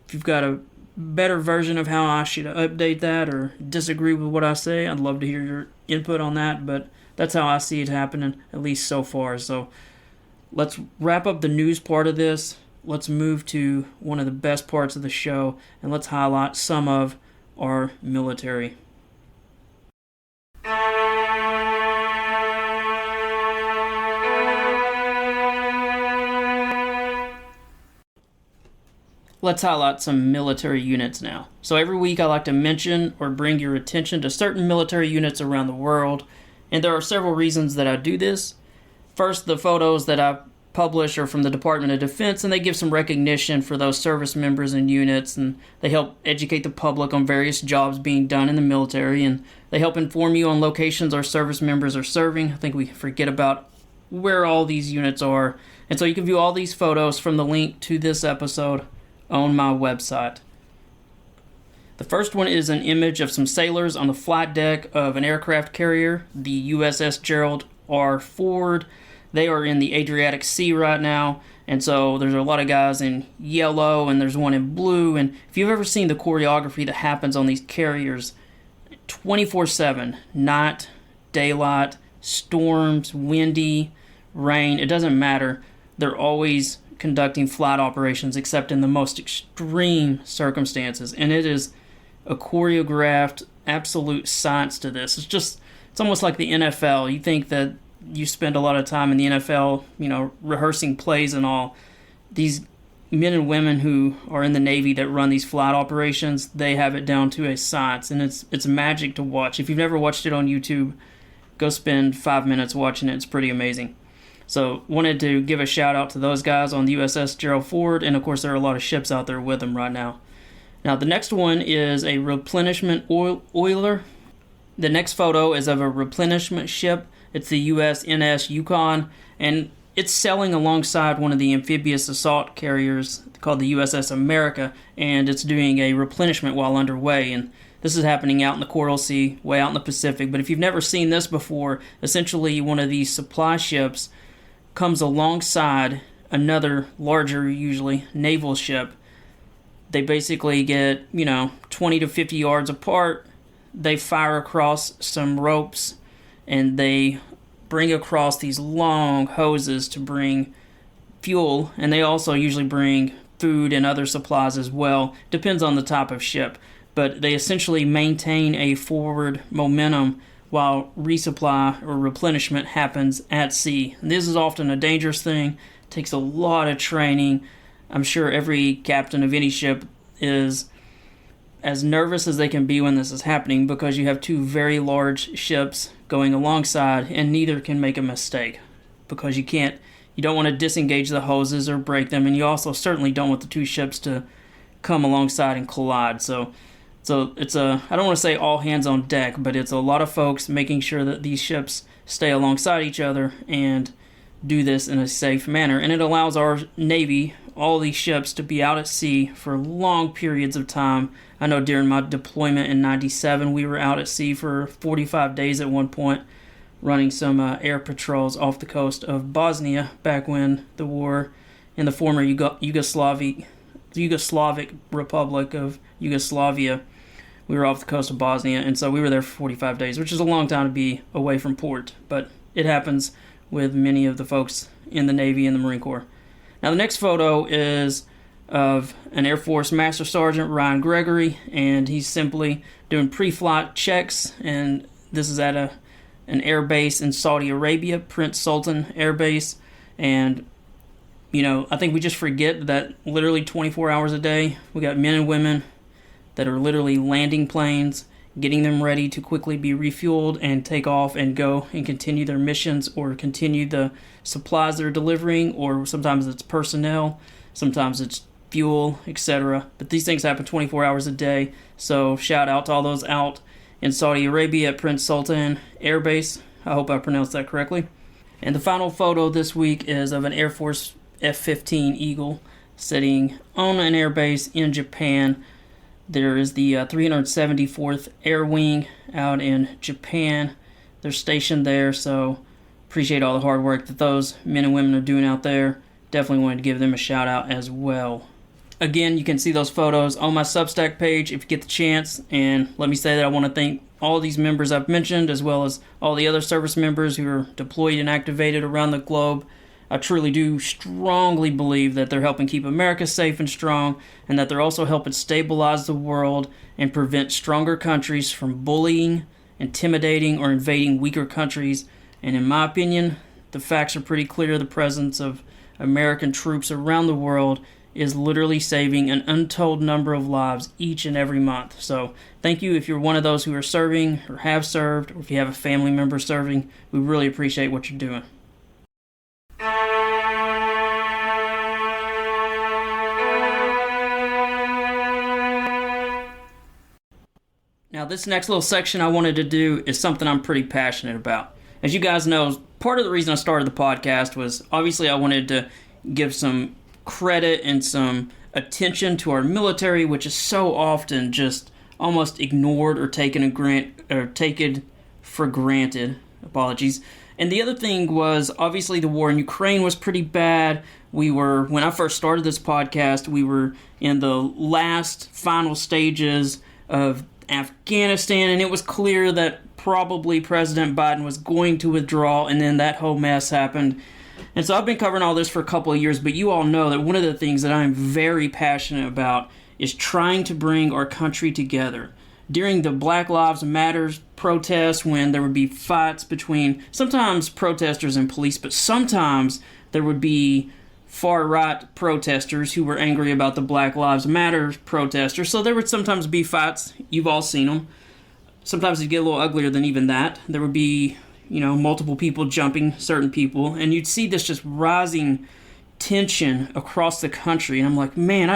If you've got a better version of how I should update that or disagree with what I say, I'd love to hear your input on that, but that's how I see it happening, at least so far. So let's wrap up the news part of this. Let's move to one of the best parts of the show, and let's highlight some of our military. Let's highlight some military units now. So every week I like to mention or bring your attention to certain military units around the world, and there are several reasons that I do this. First, the photos that I publish are from the Department of Defense, and they give some recognition for those service members and units, and they help educate the public on various jobs being done in the military, and they help inform you on locations our service members are serving. I think we forget about where all these units are, and so you can view all these photos from the link to this episode on my website. The first one is an image of some sailors on the flight deck of an aircraft carrier, the USS Gerald R. Ford. They are in the Adriatic Sea right now, and so there's a lot of guys in yellow, and there's one in blue, and if you've ever seen the choreography that happens on these carriers, 24/7, night, daylight, storms, windy, rain, it doesn't matter. They're always conducting flight operations except in the most extreme circumstances, and it is a choreographed absolute science to this. It's almost like the NFL. You think that you spend a lot of time in the NFL, rehearsing plays and all. These men and women who are in the Navy that run these flight operations, they have it down to a science, and it's magic to watch. If you've never watched it on YouTube, go spend 5 minutes watching it. It's pretty amazing. So wanted to give a shout out to those guys on the USS Gerald Ford, and of course there are a lot of ships out there with them right now. Now the next one is a replenishment oiler. The next photo is of a replenishment ship. It's the USNS Yukon, and it's sailing alongside one of the amphibious assault carriers called the USS America, and it's doing a replenishment while underway. And this is happening out in the Coral Sea, way out in the Pacific. But if you've never seen this before, essentially one of these supply ships comes alongside another larger, usually naval ship. They basically get 20 to 50 yards apart. They fire across some ropes, and they bring across these long hoses to bring fuel, and they also usually bring food and other supplies as well. Depends on the type of ship, but they essentially maintain a forward momentum while resupply or replenishment happens at sea. And this is often a dangerous thing, takes a lot of training. I'm sure every captain of any ship is as nervous as they can be when this is happening, because you have two very large ships going alongside, and neither can make a mistake, because you don't want to disengage the hoses or break them, and you also certainly don't want the two ships to come alongside and collide. So it's I don't want to say all hands on deck, but it's a lot of folks making sure that these ships stay alongside each other and do this in a safe manner. And it allows our Navy, all these ships, to be out at sea for long periods of time. I know during my deployment in 97, we were out at sea for 45 days at one point, running some air patrols off the coast of Bosnia back when the war in the former Yugoslavic Republic of Yugoslavia. We were off the coast of Bosnia, and so we were there for 45 days, which is a long time to be away from port, but it happens with many of the folks in the Navy and the Marine Corps. Now, the next photo is of an Air Force Master Sergeant, Ryan Gregory, and he's simply doing pre-flight checks, and this is at an air base in Saudi Arabia, Prince Sultan Air Base. And I think we just forget that literally 24 hours a day, we got men and women that are literally landing planes, getting them ready to quickly be refueled and take off and go and continue their missions or continue the supplies they're delivering, or sometimes it's personnel, sometimes it's fuel, etc. But these things happen 24 hours a day. So shout out to all those out in Saudi Arabia at Prince Sultan Air Base. I hope I pronounced that correctly. And the final photo this week is of an Air Force F-15 Eagle sitting on an air base in Japan. There is the 374th Air Wing out in Japan. They're stationed there, so appreciate all the hard work that those men and women are doing out there. Definitely wanted to give them a shout out as well. Again, you can see those photos on my Substack page if you get the chance. And let me say that I want to thank all these members I've mentioned, as well as all the other service members who are deployed and activated around the globe. I truly do strongly believe that they're helping keep America safe and strong, and that they're also helping stabilize the world and prevent stronger countries from bullying, intimidating, or invading weaker countries. And in my opinion, the facts are pretty clear. The presence of American troops around the world is literally saving an untold number of lives each and every month. So thank you if you're one of those who are serving or have served, or if you have a family member serving. We really appreciate what you're doing. Now, this next little section I wanted to do is something I'm pretty passionate about. As you guys know, part of the reason I started the podcast was obviously I wanted to give some credit and some attention to our military, which is so often just almost ignored or taken for granted. Apologies. And the other thing was, obviously, the war in Ukraine was pretty bad. When I first started this podcast, we were in the last final stages of Afghanistan, and it was clear that probably President Biden was going to withdraw, and then that whole mess happened. And so I've been covering all this for a couple of years, but you all know that one of the things that I'm very passionate about is trying to bring our country together. During the Black Lives Matter protests, when there would be fights between sometimes protesters and police, but sometimes there would be far-right protesters who were angry about the Black Lives Matter protesters. So there would sometimes be fights. You've all seen them. Sometimes it'd get a little uglier than even that. There would be, multiple people jumping certain people, and you'd see this just rising tension across the country. And I'm like, man,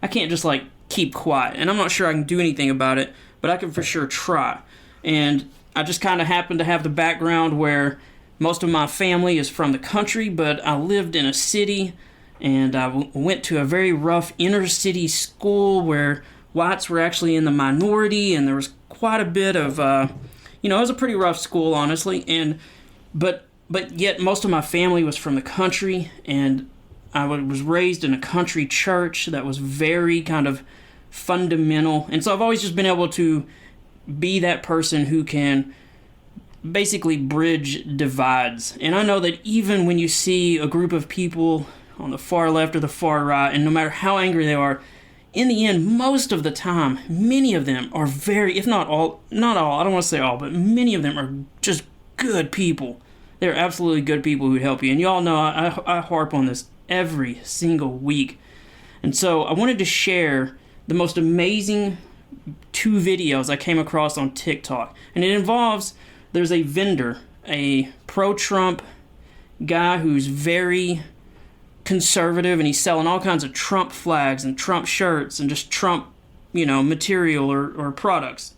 I can't just keep quiet. And I'm not sure I can do anything about it, but I can for sure try. And I just kind of happen to have the background where most of my family is from the country, but I lived in a city, and I went to a very rough inner city school where whites were actually in the minority, and there was quite a bit of, it was a pretty rough school, honestly. But yet most of my family was from the country, and I was raised in a country church that was very kind of fundamental. And so I've always just been able to be that person who can basically bridge divides. And I know that even when you see a group of people on the far left or the far right, and no matter how angry they are, in the end, most of the time, many of them are very, if not all, I don't want to say all, but many of them are just good people. They're absolutely good people who help you. And you all know I harp on this every single week. And so I wanted to share the most amazing 2 videos I came across on TikTok. And it involves, there's a vendor, a pro-Trump guy who's very conservative, and he's selling all kinds of Trump flags and Trump shirts and just Trump, material or products.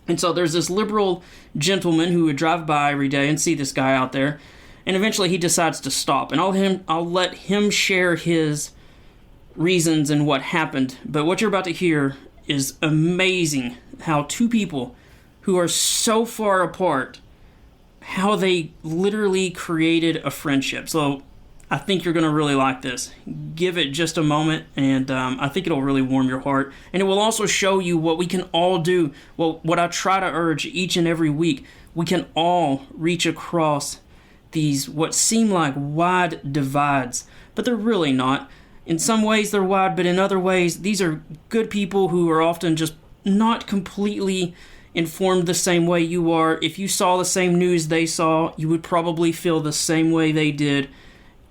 And so there's this liberal gentleman who would drive by every day and see this guy out there, and eventually he decides to stop. And I'll let him share his reasons and what happened. But what you're about to hear is amazing, how 2 people who are so far apart, how they literally created a friendship. So I think you're going to really like this. Give it just a moment, and I think it'll really warm your heart. And it will also show you what we can all do. Well, what I try to urge each and every week, we can all reach across these what seem like wide divides, but they're really not. In some ways they're wide, but in other ways these are good people who are often just not completely informed the same way you are. If you saw the same news they saw, you would probably feel the same way they did,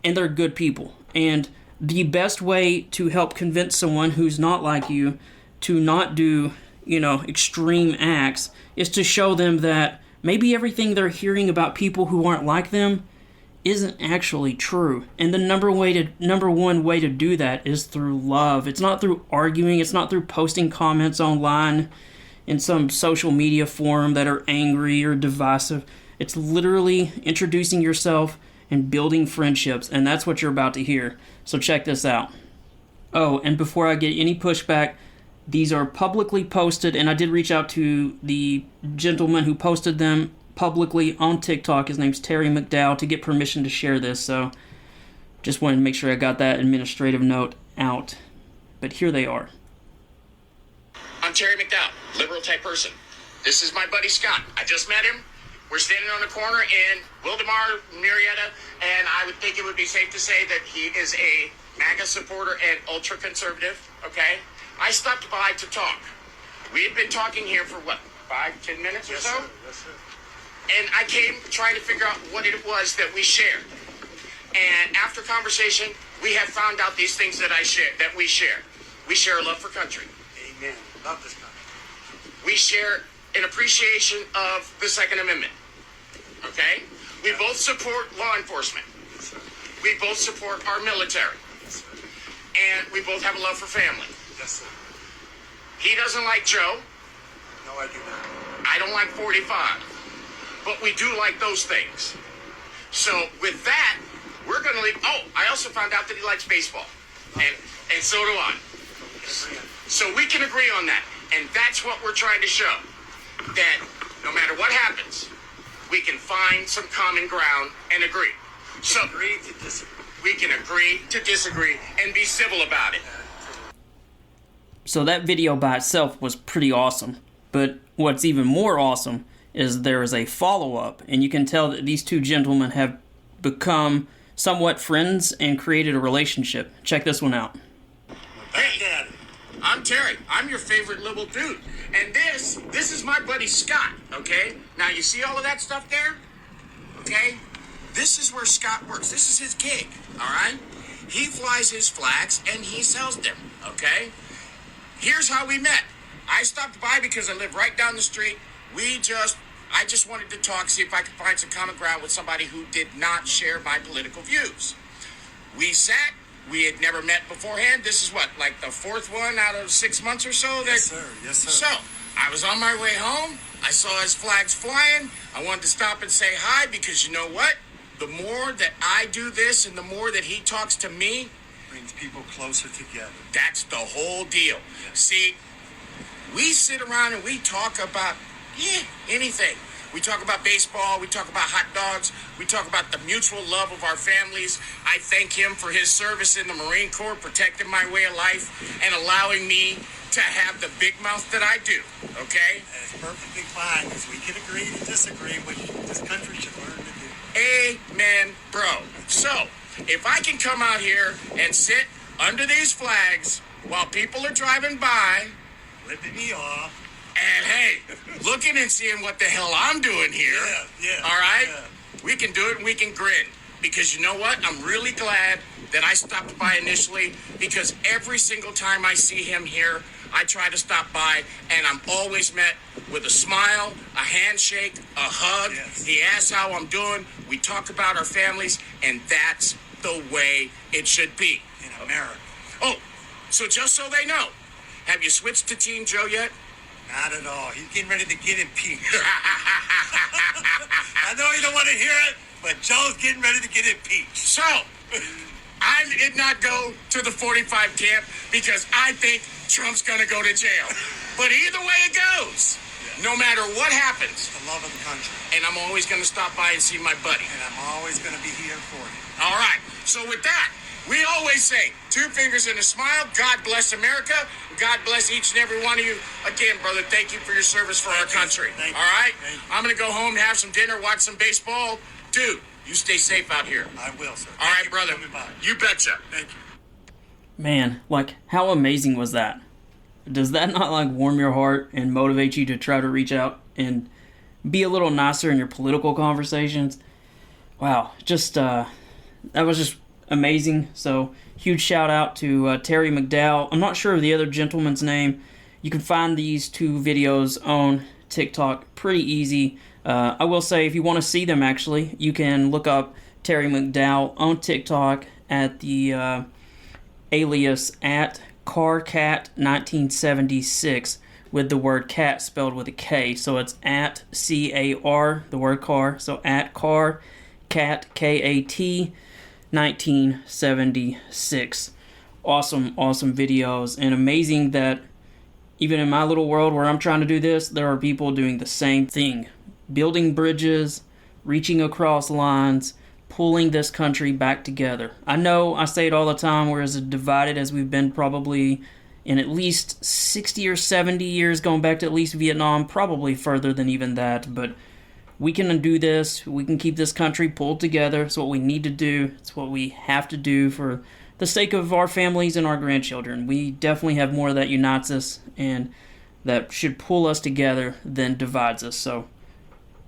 and they're good people. And the best way to help convince someone who's not like you to not do, extreme acts is to show them that maybe everything they're hearing about people who aren't like them isn't actually true. And the number one way to do that is through love. It's not through arguing. It's not through posting comments online in some social media forum that are angry or divisive. It's literally introducing yourself and building friendships, and that's what you're about to hear. So check this out. Oh, and before I get any pushback, these are publicly posted, and I did reach out to the gentleman who posted them publicly on TikTok. His name's Terry McDowell, to get permission to share this, so just wanted to make sure I got that administrative note out. But here they are. I'm Terry McDowell, liberal type person. This is my buddy Scott. I just met him. We're standing on the corner in Wildemar, Murrieta, and I would think it would be safe to say that he is a MAGA supporter and ultra-conservative, okay? I stopped by to talk. We had been talking here for, 5-10 minutes or so? Yes, sir. And I came trying to figure out what it was that we shared. And after conversation, we have found out these things that we share. We share a love for country. Amen. Love this country. We share an appreciation of the Second Amendment. Okay? We both support law enforcement. Yes, sir. We both support our military. Yes, sir. And we both have a love for family. Yes, sir. He doesn't like Joe. No, I do not. I don't like 45. But we do like those things. So with that, we're going to leave. Oh, I also found out that he likes baseball. And so do I. So we can agree on that. And that's what we're trying to show. That no matter what happens, we can find some common ground and agree. So Agree to disagree. we can agree to disagree and be civil about it. So that video by itself was pretty awesome. But what's even more awesome is there is a follow-up, and you can tell that these two gentlemen have become somewhat friends and created a relationship. Check this one out. Hey, I'm Terry. I'm your favorite little dude. And this is my buddy Scott, okay? Now, you see all of that stuff there? Okay? This is where Scott works. This is his gig, all right? He flies his flags and he sells them, okay? Here's how we met. I stopped by because I live right down the street. I just wanted to talk, see if I could find some common ground with somebody who did not share my political views. We sat. We had never met beforehand. This is like the fourth one out of 6 months or so? Yes, sir. Yes, sir. So, I was on my way home. I saw his flags flying. I wanted to stop and say hi because you know what? The more that I do this and the more that he talks to me, Brings people closer together. that's the whole deal. See, we sit around and we talk about, anything. We talk about baseball. We talk about hot dogs. We talk about the mutual love of our families. I thank him for his service in the Marine Corps, protecting my way of life and allowing me to have the big mouth that I do, okay? And it's perfectly fine because we can agree to disagree, which this country should learn to do. Amen, bro. So, if I can come out here and sit under these flags while people are driving by, Flipping me off. and hey, looking and seeing what the hell I'm doing here, Yeah. all right? Yeah. We can do it and we can grin. Because you know what? I'm really glad that I stopped by initially because every single time I see him here, I try to stop by and I'm always met with a smile, a handshake, a hug. Yes. He asks how I'm doing. We talk about our families, and that's the way it should be. In America. Oh, so just so they know, have you switched to Team Joe yet? Not at all. He's getting ready to get impeached. I know you don't want to hear it, but Joe's getting ready to get impeached. So, I did not go to the 45 camp because I think Trump's going to go to jail. But either way it goes, no matter what happens, The love of the country. and I'm always going to stop by and see my buddy. And I'm always going to be here for you. All right, so with that, we always say, 2 fingers and a smile, God bless America, God bless each and every one of you. Again, brother, thank you for your service for our country. Thank you. All right? Thank you. I'm going to go home, have some dinner, watch some baseball. Dude, You stay safe out here. I will, sir. All Thank right, you for brother. coming by. You betcha. Thank you. Man, like, how amazing was that? Does that not, like, warm your heart and motivate you to try to reach out and be a little nicer in your political conversations? Wow, just, that was just amazing. So, huge shout out to Terry McDowell. I'm not sure of the other gentleman's name. You can find these two videos on TikTok pretty easy. I will say, if you want to see them, actually, you can look up Terry McDowell on TikTok at the alias at CarCat1976 with the word cat spelled with a K. So it's at CAR, the word car. So at CarCat, KAT 1976. Awesome videos, and amazing that even in my little world where I'm trying to do this, there are people doing the same thing. Building bridges, reaching across lines, pulling this country back together. I know I say it all the time, we're as divided as we've been probably in at least 60 or 70 years, going back to at least Vietnam, probably further than even that, but we can do this. We can keep this country pulled together. It's what we need to do. It's what we have to do for the sake of our families and our grandchildren. We definitely have more that unites us and that should pull us together than divides us. So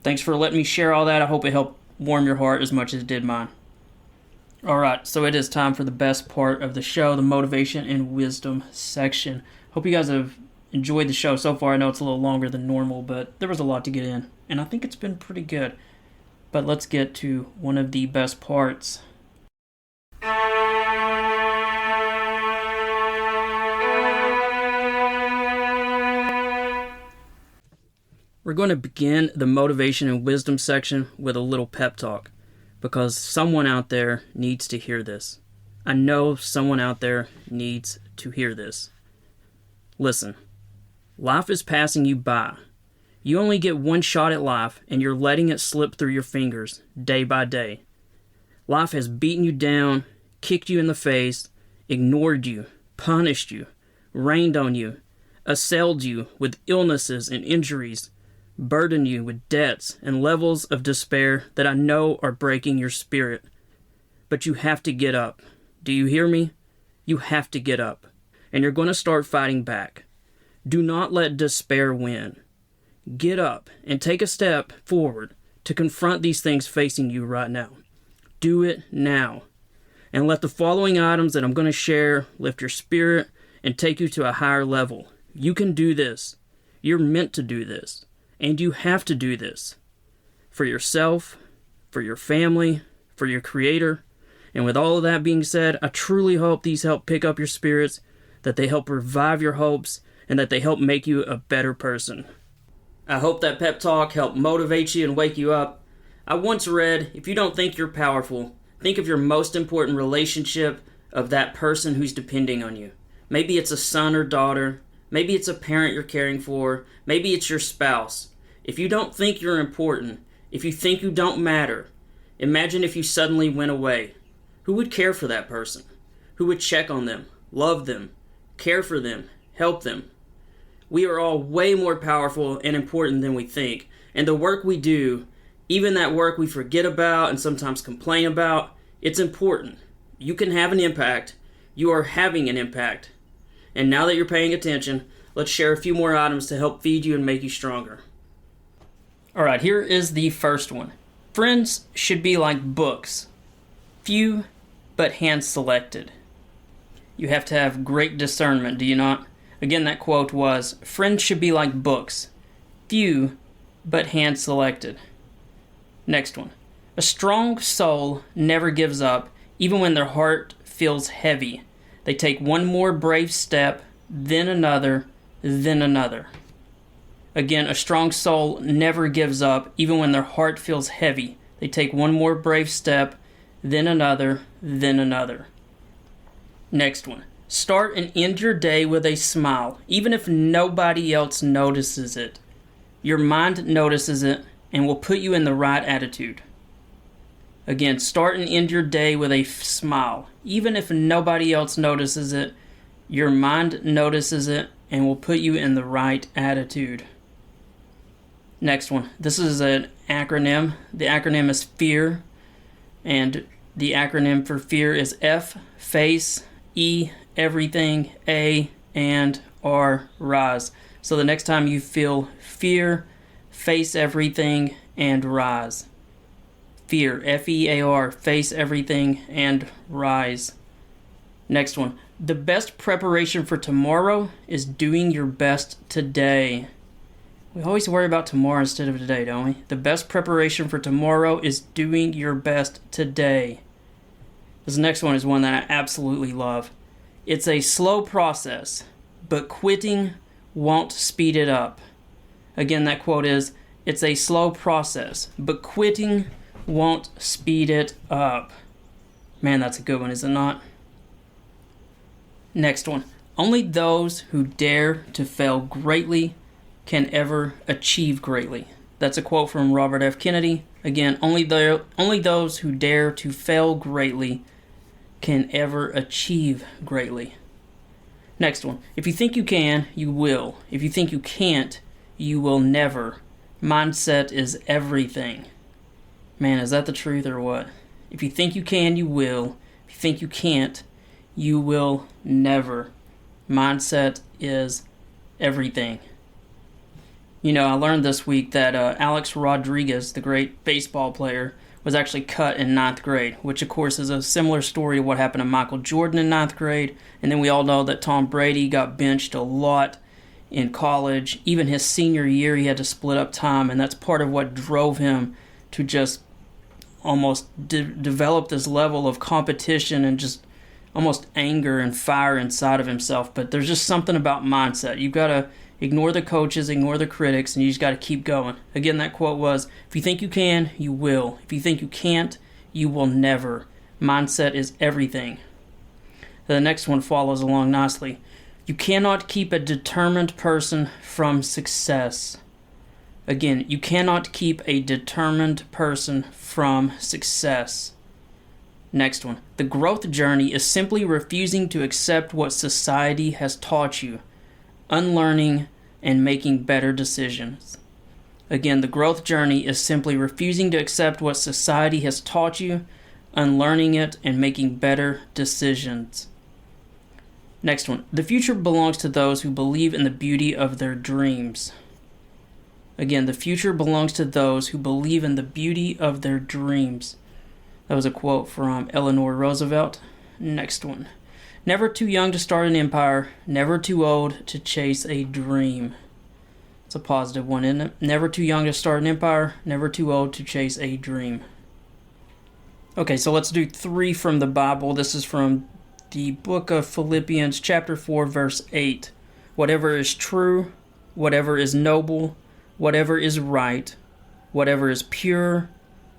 thanks for letting me share all that. I hope it helped warm your heart as much as it did mine. Alright, so it is time for the best part of the show, the motivation and wisdom section. Hope you guys have enjoyed the show so far. I know it's a little longer than normal, but there was a lot to get in, and I think it's been pretty good. But let's get to one of the best parts. We're going to begin the motivation and wisdom section with a little pep talk, because someone out there needs to hear this. I know someone out there needs to hear this. Listen, life is passing you by. You only get one shot at life, and you're letting it slip through your fingers day by day. Life has beaten you down, kicked you in the face, ignored you, punished you, rained on you, assailed you with illnesses and injuries, burden you with debts and levels of despair that I know are breaking your spirit. But you have to get up. Do you hear me? You have to get up. And you're going to start fighting back. Do not let despair win. Get up and take a step forward to confront these things facing you right now. Do it now. And let the following items that I'm going to share lift your spirit and take you to a higher level. You can do this. You're meant to do this. And you have to do this for yourself, for your family, for your Creator. And with all of that being said, I truly hope these help pick up your spirits, that they help revive your hopes, and that they help make you a better person. I hope that pep talk helped motivate you and wake you up. I once read, if you don't think you're powerful, think of your most important relationship of that person who's depending on you. Maybe it's a son or daughter. Maybe it's a parent you're caring for. Maybe it's your spouse. If you don't think you're important, if you think you don't matter, imagine if you suddenly went away. Who would care for that person? Who would check on them, love them, care for them, help them? We are all way more powerful and important than we think. And the work we do, even that work we forget about and sometimes complain about, it's important. You can have an impact. You are having an impact. And now that you're paying attention, let's share a few more items to help feed you and make you stronger. Alright, here is the first one. Friends should be like books. Few, but hand-selected. You have to have great discernment, do you not? Again, that quote was, friends should be like books. Few, but hand-selected. Next one. A strong soul never gives up, even when their heart feels heavy. They take one more brave step, then another, then another. Again, a strong soul never gives up, even when their heart feels heavy. They take one more brave step, then another, then another. Next one. Start and end your day with a smile, even if nobody else notices it. Your mind notices it and will put you in the right attitude. Again, start and end your day with a smile. Even if nobody else notices it, your mind notices it and will put you in the right attitude. Next one. This is an acronym. The acronym is FEAR. And the acronym for fear is F, face, E, everything, A, and R, rise. So the next time you feel fear, face everything and rise. Fear, F-E-A-R, face everything and rise. Next one. The best preparation for tomorrow is doing your best today. We always worry about tomorrow instead of today, don't we? The best preparation for tomorrow is doing your best today. This next one is one that I absolutely love. It's a slow process, but quitting won't speed it up. Again, that quote is, it's a slow process, but quitting won't speed it up. Man, that's a good one, is it not? Next one. Only those who dare to fail greatly can ever achieve greatly. That's a quote from Robert F. Kennedy. Again, only those who dare to fail greatly can ever achieve greatly. Next one. If you think you can, you will. If you think you can't, you will never. Mindset is everything. Man, is that the truth or what? If you think you can, you will. If you think you can't, you will never. Mindset is everything. You know, I learned this week that Alex Rodriguez, the great baseball player, was actually cut in 9th grade, which of course is a similar story to what happened to Michael Jordan in 9th grade. And then we all know that Tom Brady got benched a lot in college. Even his senior year, he had to split up time, and that's part of what drove him to just almost develop this level of competition and just almost anger and fire inside of himself. But there's just something about mindset. You've got to ignore the coaches, ignore the critics, and you just got to keep going. Again, that quote was, if you think you can, you will. If you think you can't, you will never. Mindset is everything. The next one follows along nicely. You cannot keep a determined person from success. Again, you cannot keep a determined person from success. Next one. The growth journey is simply refusing to accept what society has taught you, unlearning and making better decisions. Again, the growth journey is simply refusing to accept what society has taught you, unlearning it, and making better decisions. Next one. The future belongs to those who believe in the beauty of their dreams. Again, the future belongs to those who believe in the beauty of their dreams. That was a quote from Eleanor Roosevelt. Next one. Never too young to start an empire, never too old to chase a dream. It's a positive one, isn't it? Never too young to start an empire, never too old to chase a dream. Okay, so let's do 3 from the Bible. This is from the book of Philippians, chapter 4, verse 8. Whatever is true, whatever is noble, whatever is right, whatever is pure,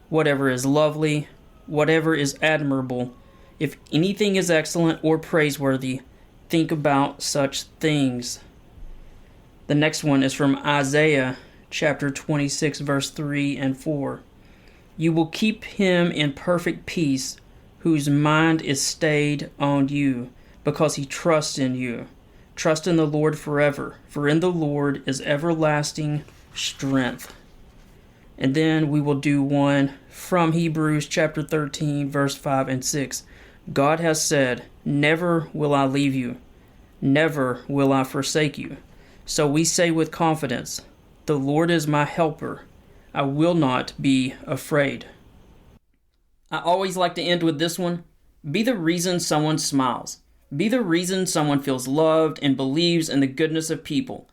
whatever is lovely, whatever is admirable, if anything is excellent or praiseworthy, think about such things. The next one is from Isaiah chapter 26, verse 3 and 4. You will keep him in perfect peace, whose mind is stayed on you, because he trusts in you. Trust in the Lord forever, for in the Lord is everlasting strength. And then we will do one from Hebrews chapter 13, verse 5 and 6. God has said, never will I leave you, never will I forsake you. So we say with confidence, the Lord is my helper, I will not be afraid. I always like to end with this one. Be the reason someone smiles. Be the reason someone feels loved and believes in the goodness of people.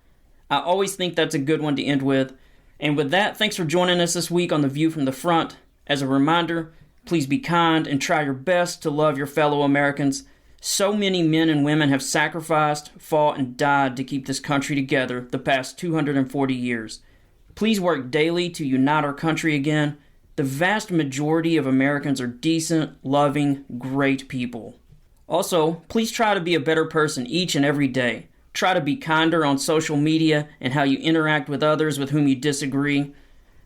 I always think that's a good one to end with. And with that, thanks for joining us this week on The View from the Front. As a reminder, please be kind and try your best to love your fellow Americans. So many men and women have sacrificed, fought, and died to keep this country together the past 240 years. Please work daily to unite our country again. The vast majority of Americans are decent, loving, great people. Also, please try to be a better person each and every day. Try to be kinder on social media and how you interact with others with whom you disagree.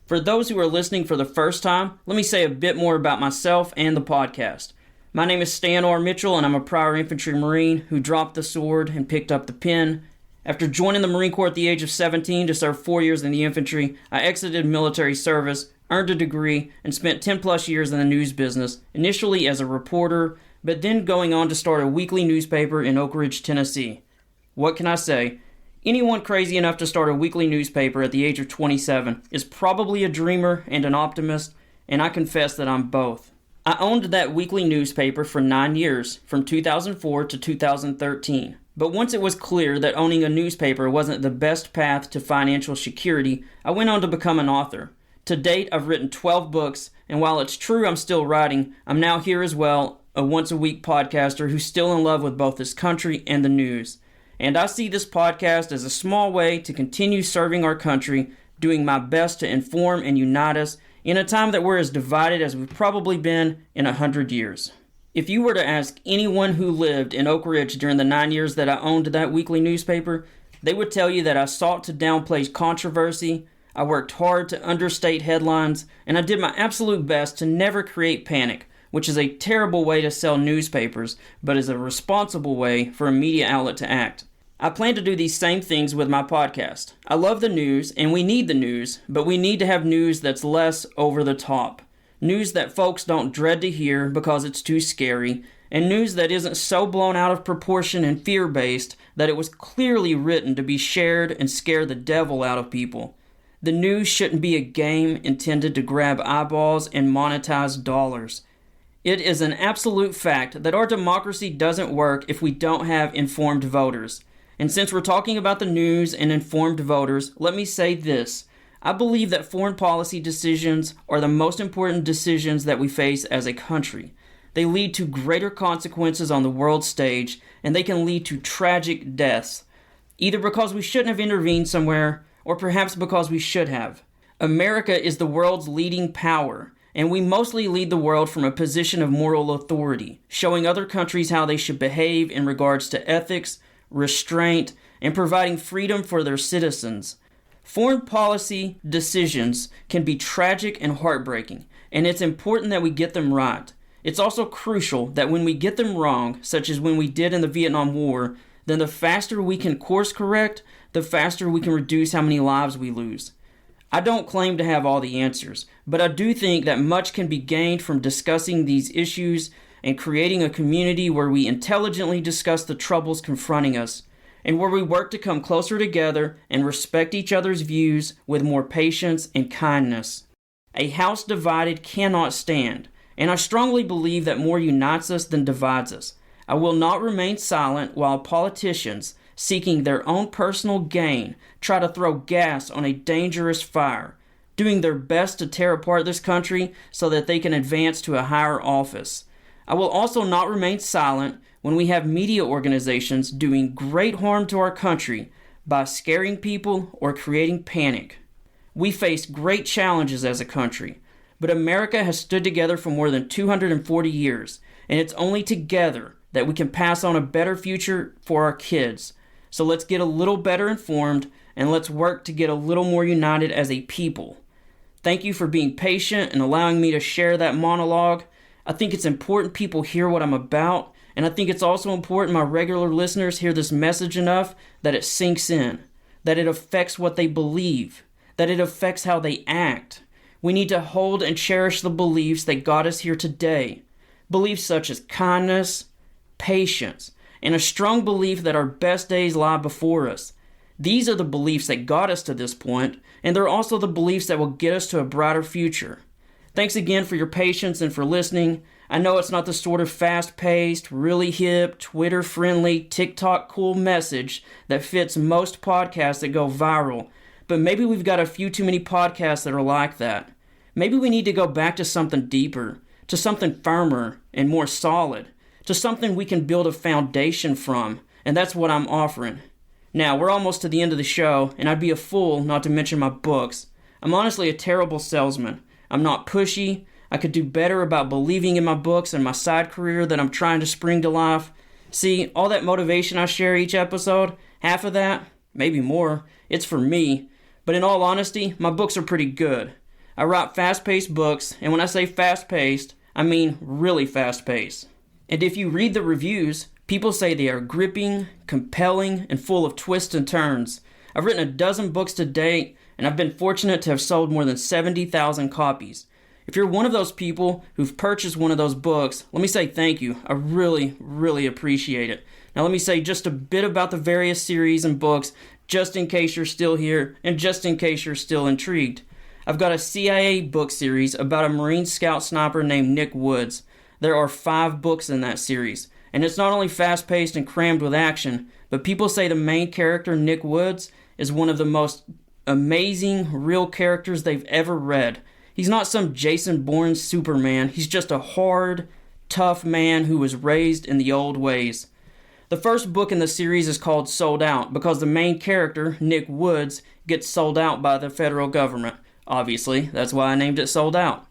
For those who are listening for the first time, let me say a bit more about myself and the podcast. My name is Stan R. Mitchell, and I'm a prior infantry Marine who dropped the sword and picked up the pen. After joining the Marine Corps at the age of 17 to serve 4 years in the infantry, I exited military service, earned a degree, and spent 10 plus years in the news business, initially as a reporter, but then going on to start a weekly newspaper in Oak Ridge, Tennessee. What can I say? Anyone crazy enough to start a weekly newspaper at the age of 27 is probably a dreamer and an optimist, and I confess that I'm both. I owned that weekly newspaper for 9 years, from 2004 to 2013. But once it was clear that owning a newspaper wasn't the best path to financial security, I went on to become an author. To date, I've written 12 books, and while it's true I'm still writing, I'm now here as well, a once-a-week podcaster who's still in love with both this country and the news. And I see this podcast as a small way to continue serving our country, doing my best to inform and unite us in a time that we're as divided as we've probably been in 100 years. If you were to ask anyone who lived in Oak Ridge during the 9 years that I owned that weekly newspaper, they would tell you that I sought to downplay controversy, I worked hard to understate headlines, and I did my absolute best to never create panic, which is a terrible way to sell newspapers, but is a responsible way for a media outlet to act. I plan to do these same things with my podcast. I love the news, and we need the news, but we need to have news that's less over the top. News that folks don't dread to hear because it's too scary, and news that isn't so blown out of proportion and fear-based that it was clearly written to be shared and scare the devil out of people. The news shouldn't be a game intended to grab eyeballs and monetize dollars. It is an absolute fact that our democracy doesn't work if we don't have informed voters. And since we're talking about the news and informed voters, let me say this. I believe that foreign policy decisions are the most important decisions that we face as a country. They lead to greater consequences on the world stage, and they can lead to tragic deaths, either because we shouldn't have intervened somewhere, or perhaps because we should have. America is the world's leading power, and we mostly lead the world from a position of moral authority, showing other countries how they should behave in regards to ethics, restraint, and providing freedom for their citizens. Foreign policy decisions can be tragic and heartbreaking, and it's important that we get them right. It's also crucial that when we get them wrong, such as when we did in the Vietnam War, then the faster we can course correct, the faster we can reduce how many lives we lose. I don't claim to have all the answers, but I do think that much can be gained from discussing these issues and creating a community where we intelligently discuss the troubles confronting us, and where we work to come closer together and respect each other's views with more patience and kindness. A house divided cannot stand, and I strongly believe that more unites us than divides us. I will not remain silent while politicians, seeking their own personal gain, try to throw gas on a dangerous fire, doing their best to tear apart this country so that they can advance to a higher office. I will also not remain silent when we have media organizations doing great harm to our country by scaring people or creating panic. We face great challenges as a country, but America has stood together for more than 240 years, and it's only together that we can pass on a better future for our kids. So let's get a little better informed, and let's work to get a little more united as a people. Thank you for being patient and allowing me to share that monologue. I think it's important people hear what I'm about, and I think it's also important my regular listeners hear this message enough that it sinks in, that it affects what they believe, that it affects how they act. We need to hold and cherish the beliefs that got us here today. Beliefs such as kindness, patience, and a strong belief that our best days lie before us. These are the beliefs that got us to this point, and they're also the beliefs that will get us to a brighter future. Thanks again for your patience and for listening. I know it's not the sort of fast-paced, really hip, Twitter-friendly, TikTok-cool message that fits most podcasts that go viral, but maybe we've got a few too many podcasts that are like that. Maybe we need to go back to something deeper, to something firmer and more solid, to something we can build a foundation from, and that's what I'm offering. Now, we're almost to the end of the show, and I'd be a fool not to mention my books. I'm honestly a terrible salesman. I'm not pushy. I could do better about believing in my books and my side career that I'm trying to spring to life. See, all that motivation I share each episode, half of that, maybe more, it's for me. But in all honesty, my books are pretty good. I write fast-paced books, and when I say fast-paced, I mean really fast-paced. And if you read the reviews, people say they are gripping, compelling, and full of twists and turns. I've written a dozen books to date, and I've been fortunate to have sold more than 70,000 copies. If you're one of those people who've purchased one of those books, let me say thank you. I really, really appreciate it. Now let me say just a bit about the various series and books, just in case you're still here and just in case you're still intrigued. I've got a CIA book series about a Marine Scout sniper named Nick Woods. There are 5 books in that series, and it's not only fast-paced and crammed with action, but people say the main character, Nick Woods, is one of the most amazing real characters they've ever read. He's not some Jason Bourne Superman. He's just a hard, tough man who was raised in the old ways. The first book in the series is called Sold Out because the main character, Nick Woods, gets sold out by the federal government. Obviously, that's why I named it Sold Out.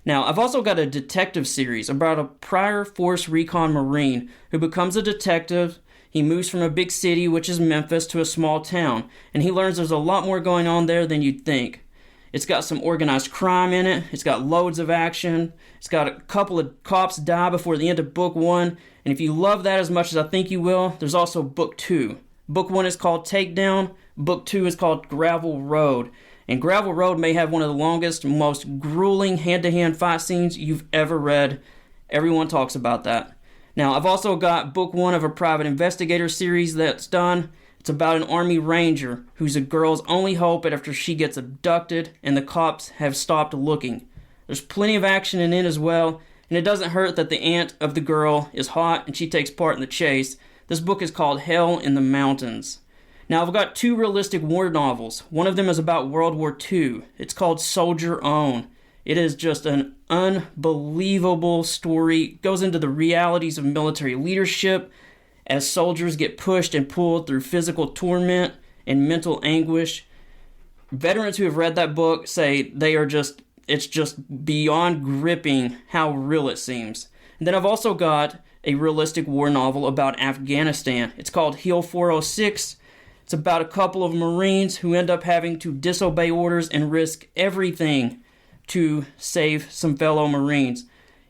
Now, I've also got a detective series about a prior Force Recon Marine who becomes a detective. He moves from a big city, which is Memphis, to a small town, and he learns there's a lot more going on there than you'd think. It's got some organized crime in it. It's got loads of action. It's got a couple of cops die before the end of book 1. And if you love that as much as I think you will, there's also book 2. Book 1 is called Takedown. Book 2 is called Gravel Road. And Gravel Road may have one of the longest, most grueling hand-to-hand fight scenes you've ever read. Everyone talks about that. Now, I've also got book 1 of a private investigator series that's done. It's about an Army Ranger who's a girl's only hope after she gets abducted and the cops have stopped looking. There's plenty of action in it as well, and it doesn't hurt that the aunt of the girl is hot and she takes part in the chase. This book is called Hell in the Mountains. Now, I've got 2 realistic war novels. One of them is about World War II. It's called Soldier On. It is just an unbelievable story. It goes into the realities of military leadership, as soldiers get pushed and pulled through physical torment and mental anguish. Veterans who have read that book say it's just beyond gripping how real it seems. And then I've also got a realistic war novel about Afghanistan. It's called Hill 406. It's about a couple of Marines who end up having to disobey orders and risk everything to save some fellow Marines.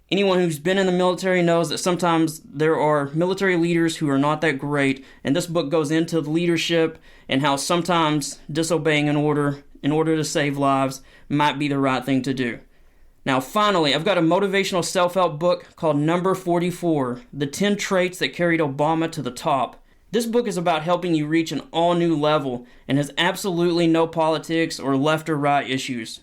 Anyone who's been in the military knows that sometimes there are military leaders who are not that great, and this book goes into the leadership and how sometimes disobeying an order in order to save lives might be the right thing to do. Now, finally, I've got a motivational self-help book called Number 44, The 10 Traits That Carried Obama to the Top. This book is about helping you reach an all-new level and has absolutely no politics or left or right issues.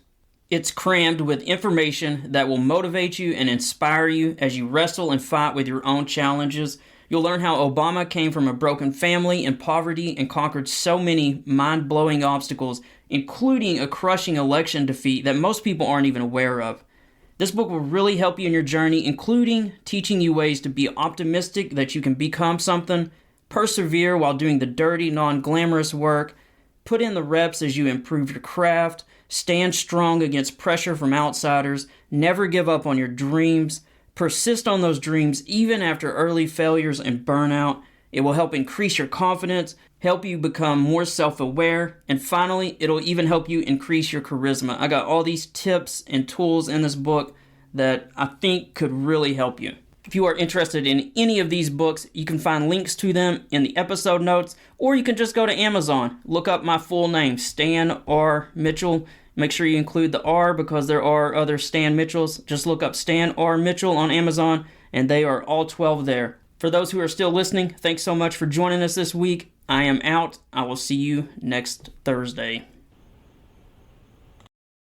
It's crammed with information that will motivate you and inspire you as you wrestle and fight with your own challenges. You'll learn how Obama came from a broken family and poverty and conquered so many mind-blowing obstacles, including a crushing election defeat that most people aren't even aware of. This book will really help you in your journey, including teaching you ways to be optimistic that you can become something, persevere while doing the dirty, non-glamorous work, put in the reps as you improve your craft, stand strong against pressure from outsiders, never give up on your dreams, persist on those dreams even after early failures and burnout. It will help increase your confidence, help you become more self-aware, and finally, it'll even help you increase your charisma. I got all these tips and tools in this book that I think could really help you. If you are interested in any of these books, you can find links to them in the episode notes, or you can just go to Amazon. Look up my full name, Stan R. Mitchell. Make sure you include the R because there are other Stan Mitchells. Just look up Stan R. Mitchell on Amazon, and they are all 12 there. For those who are still listening, thanks so much for joining us this week. I am out. I will see you next Thursday.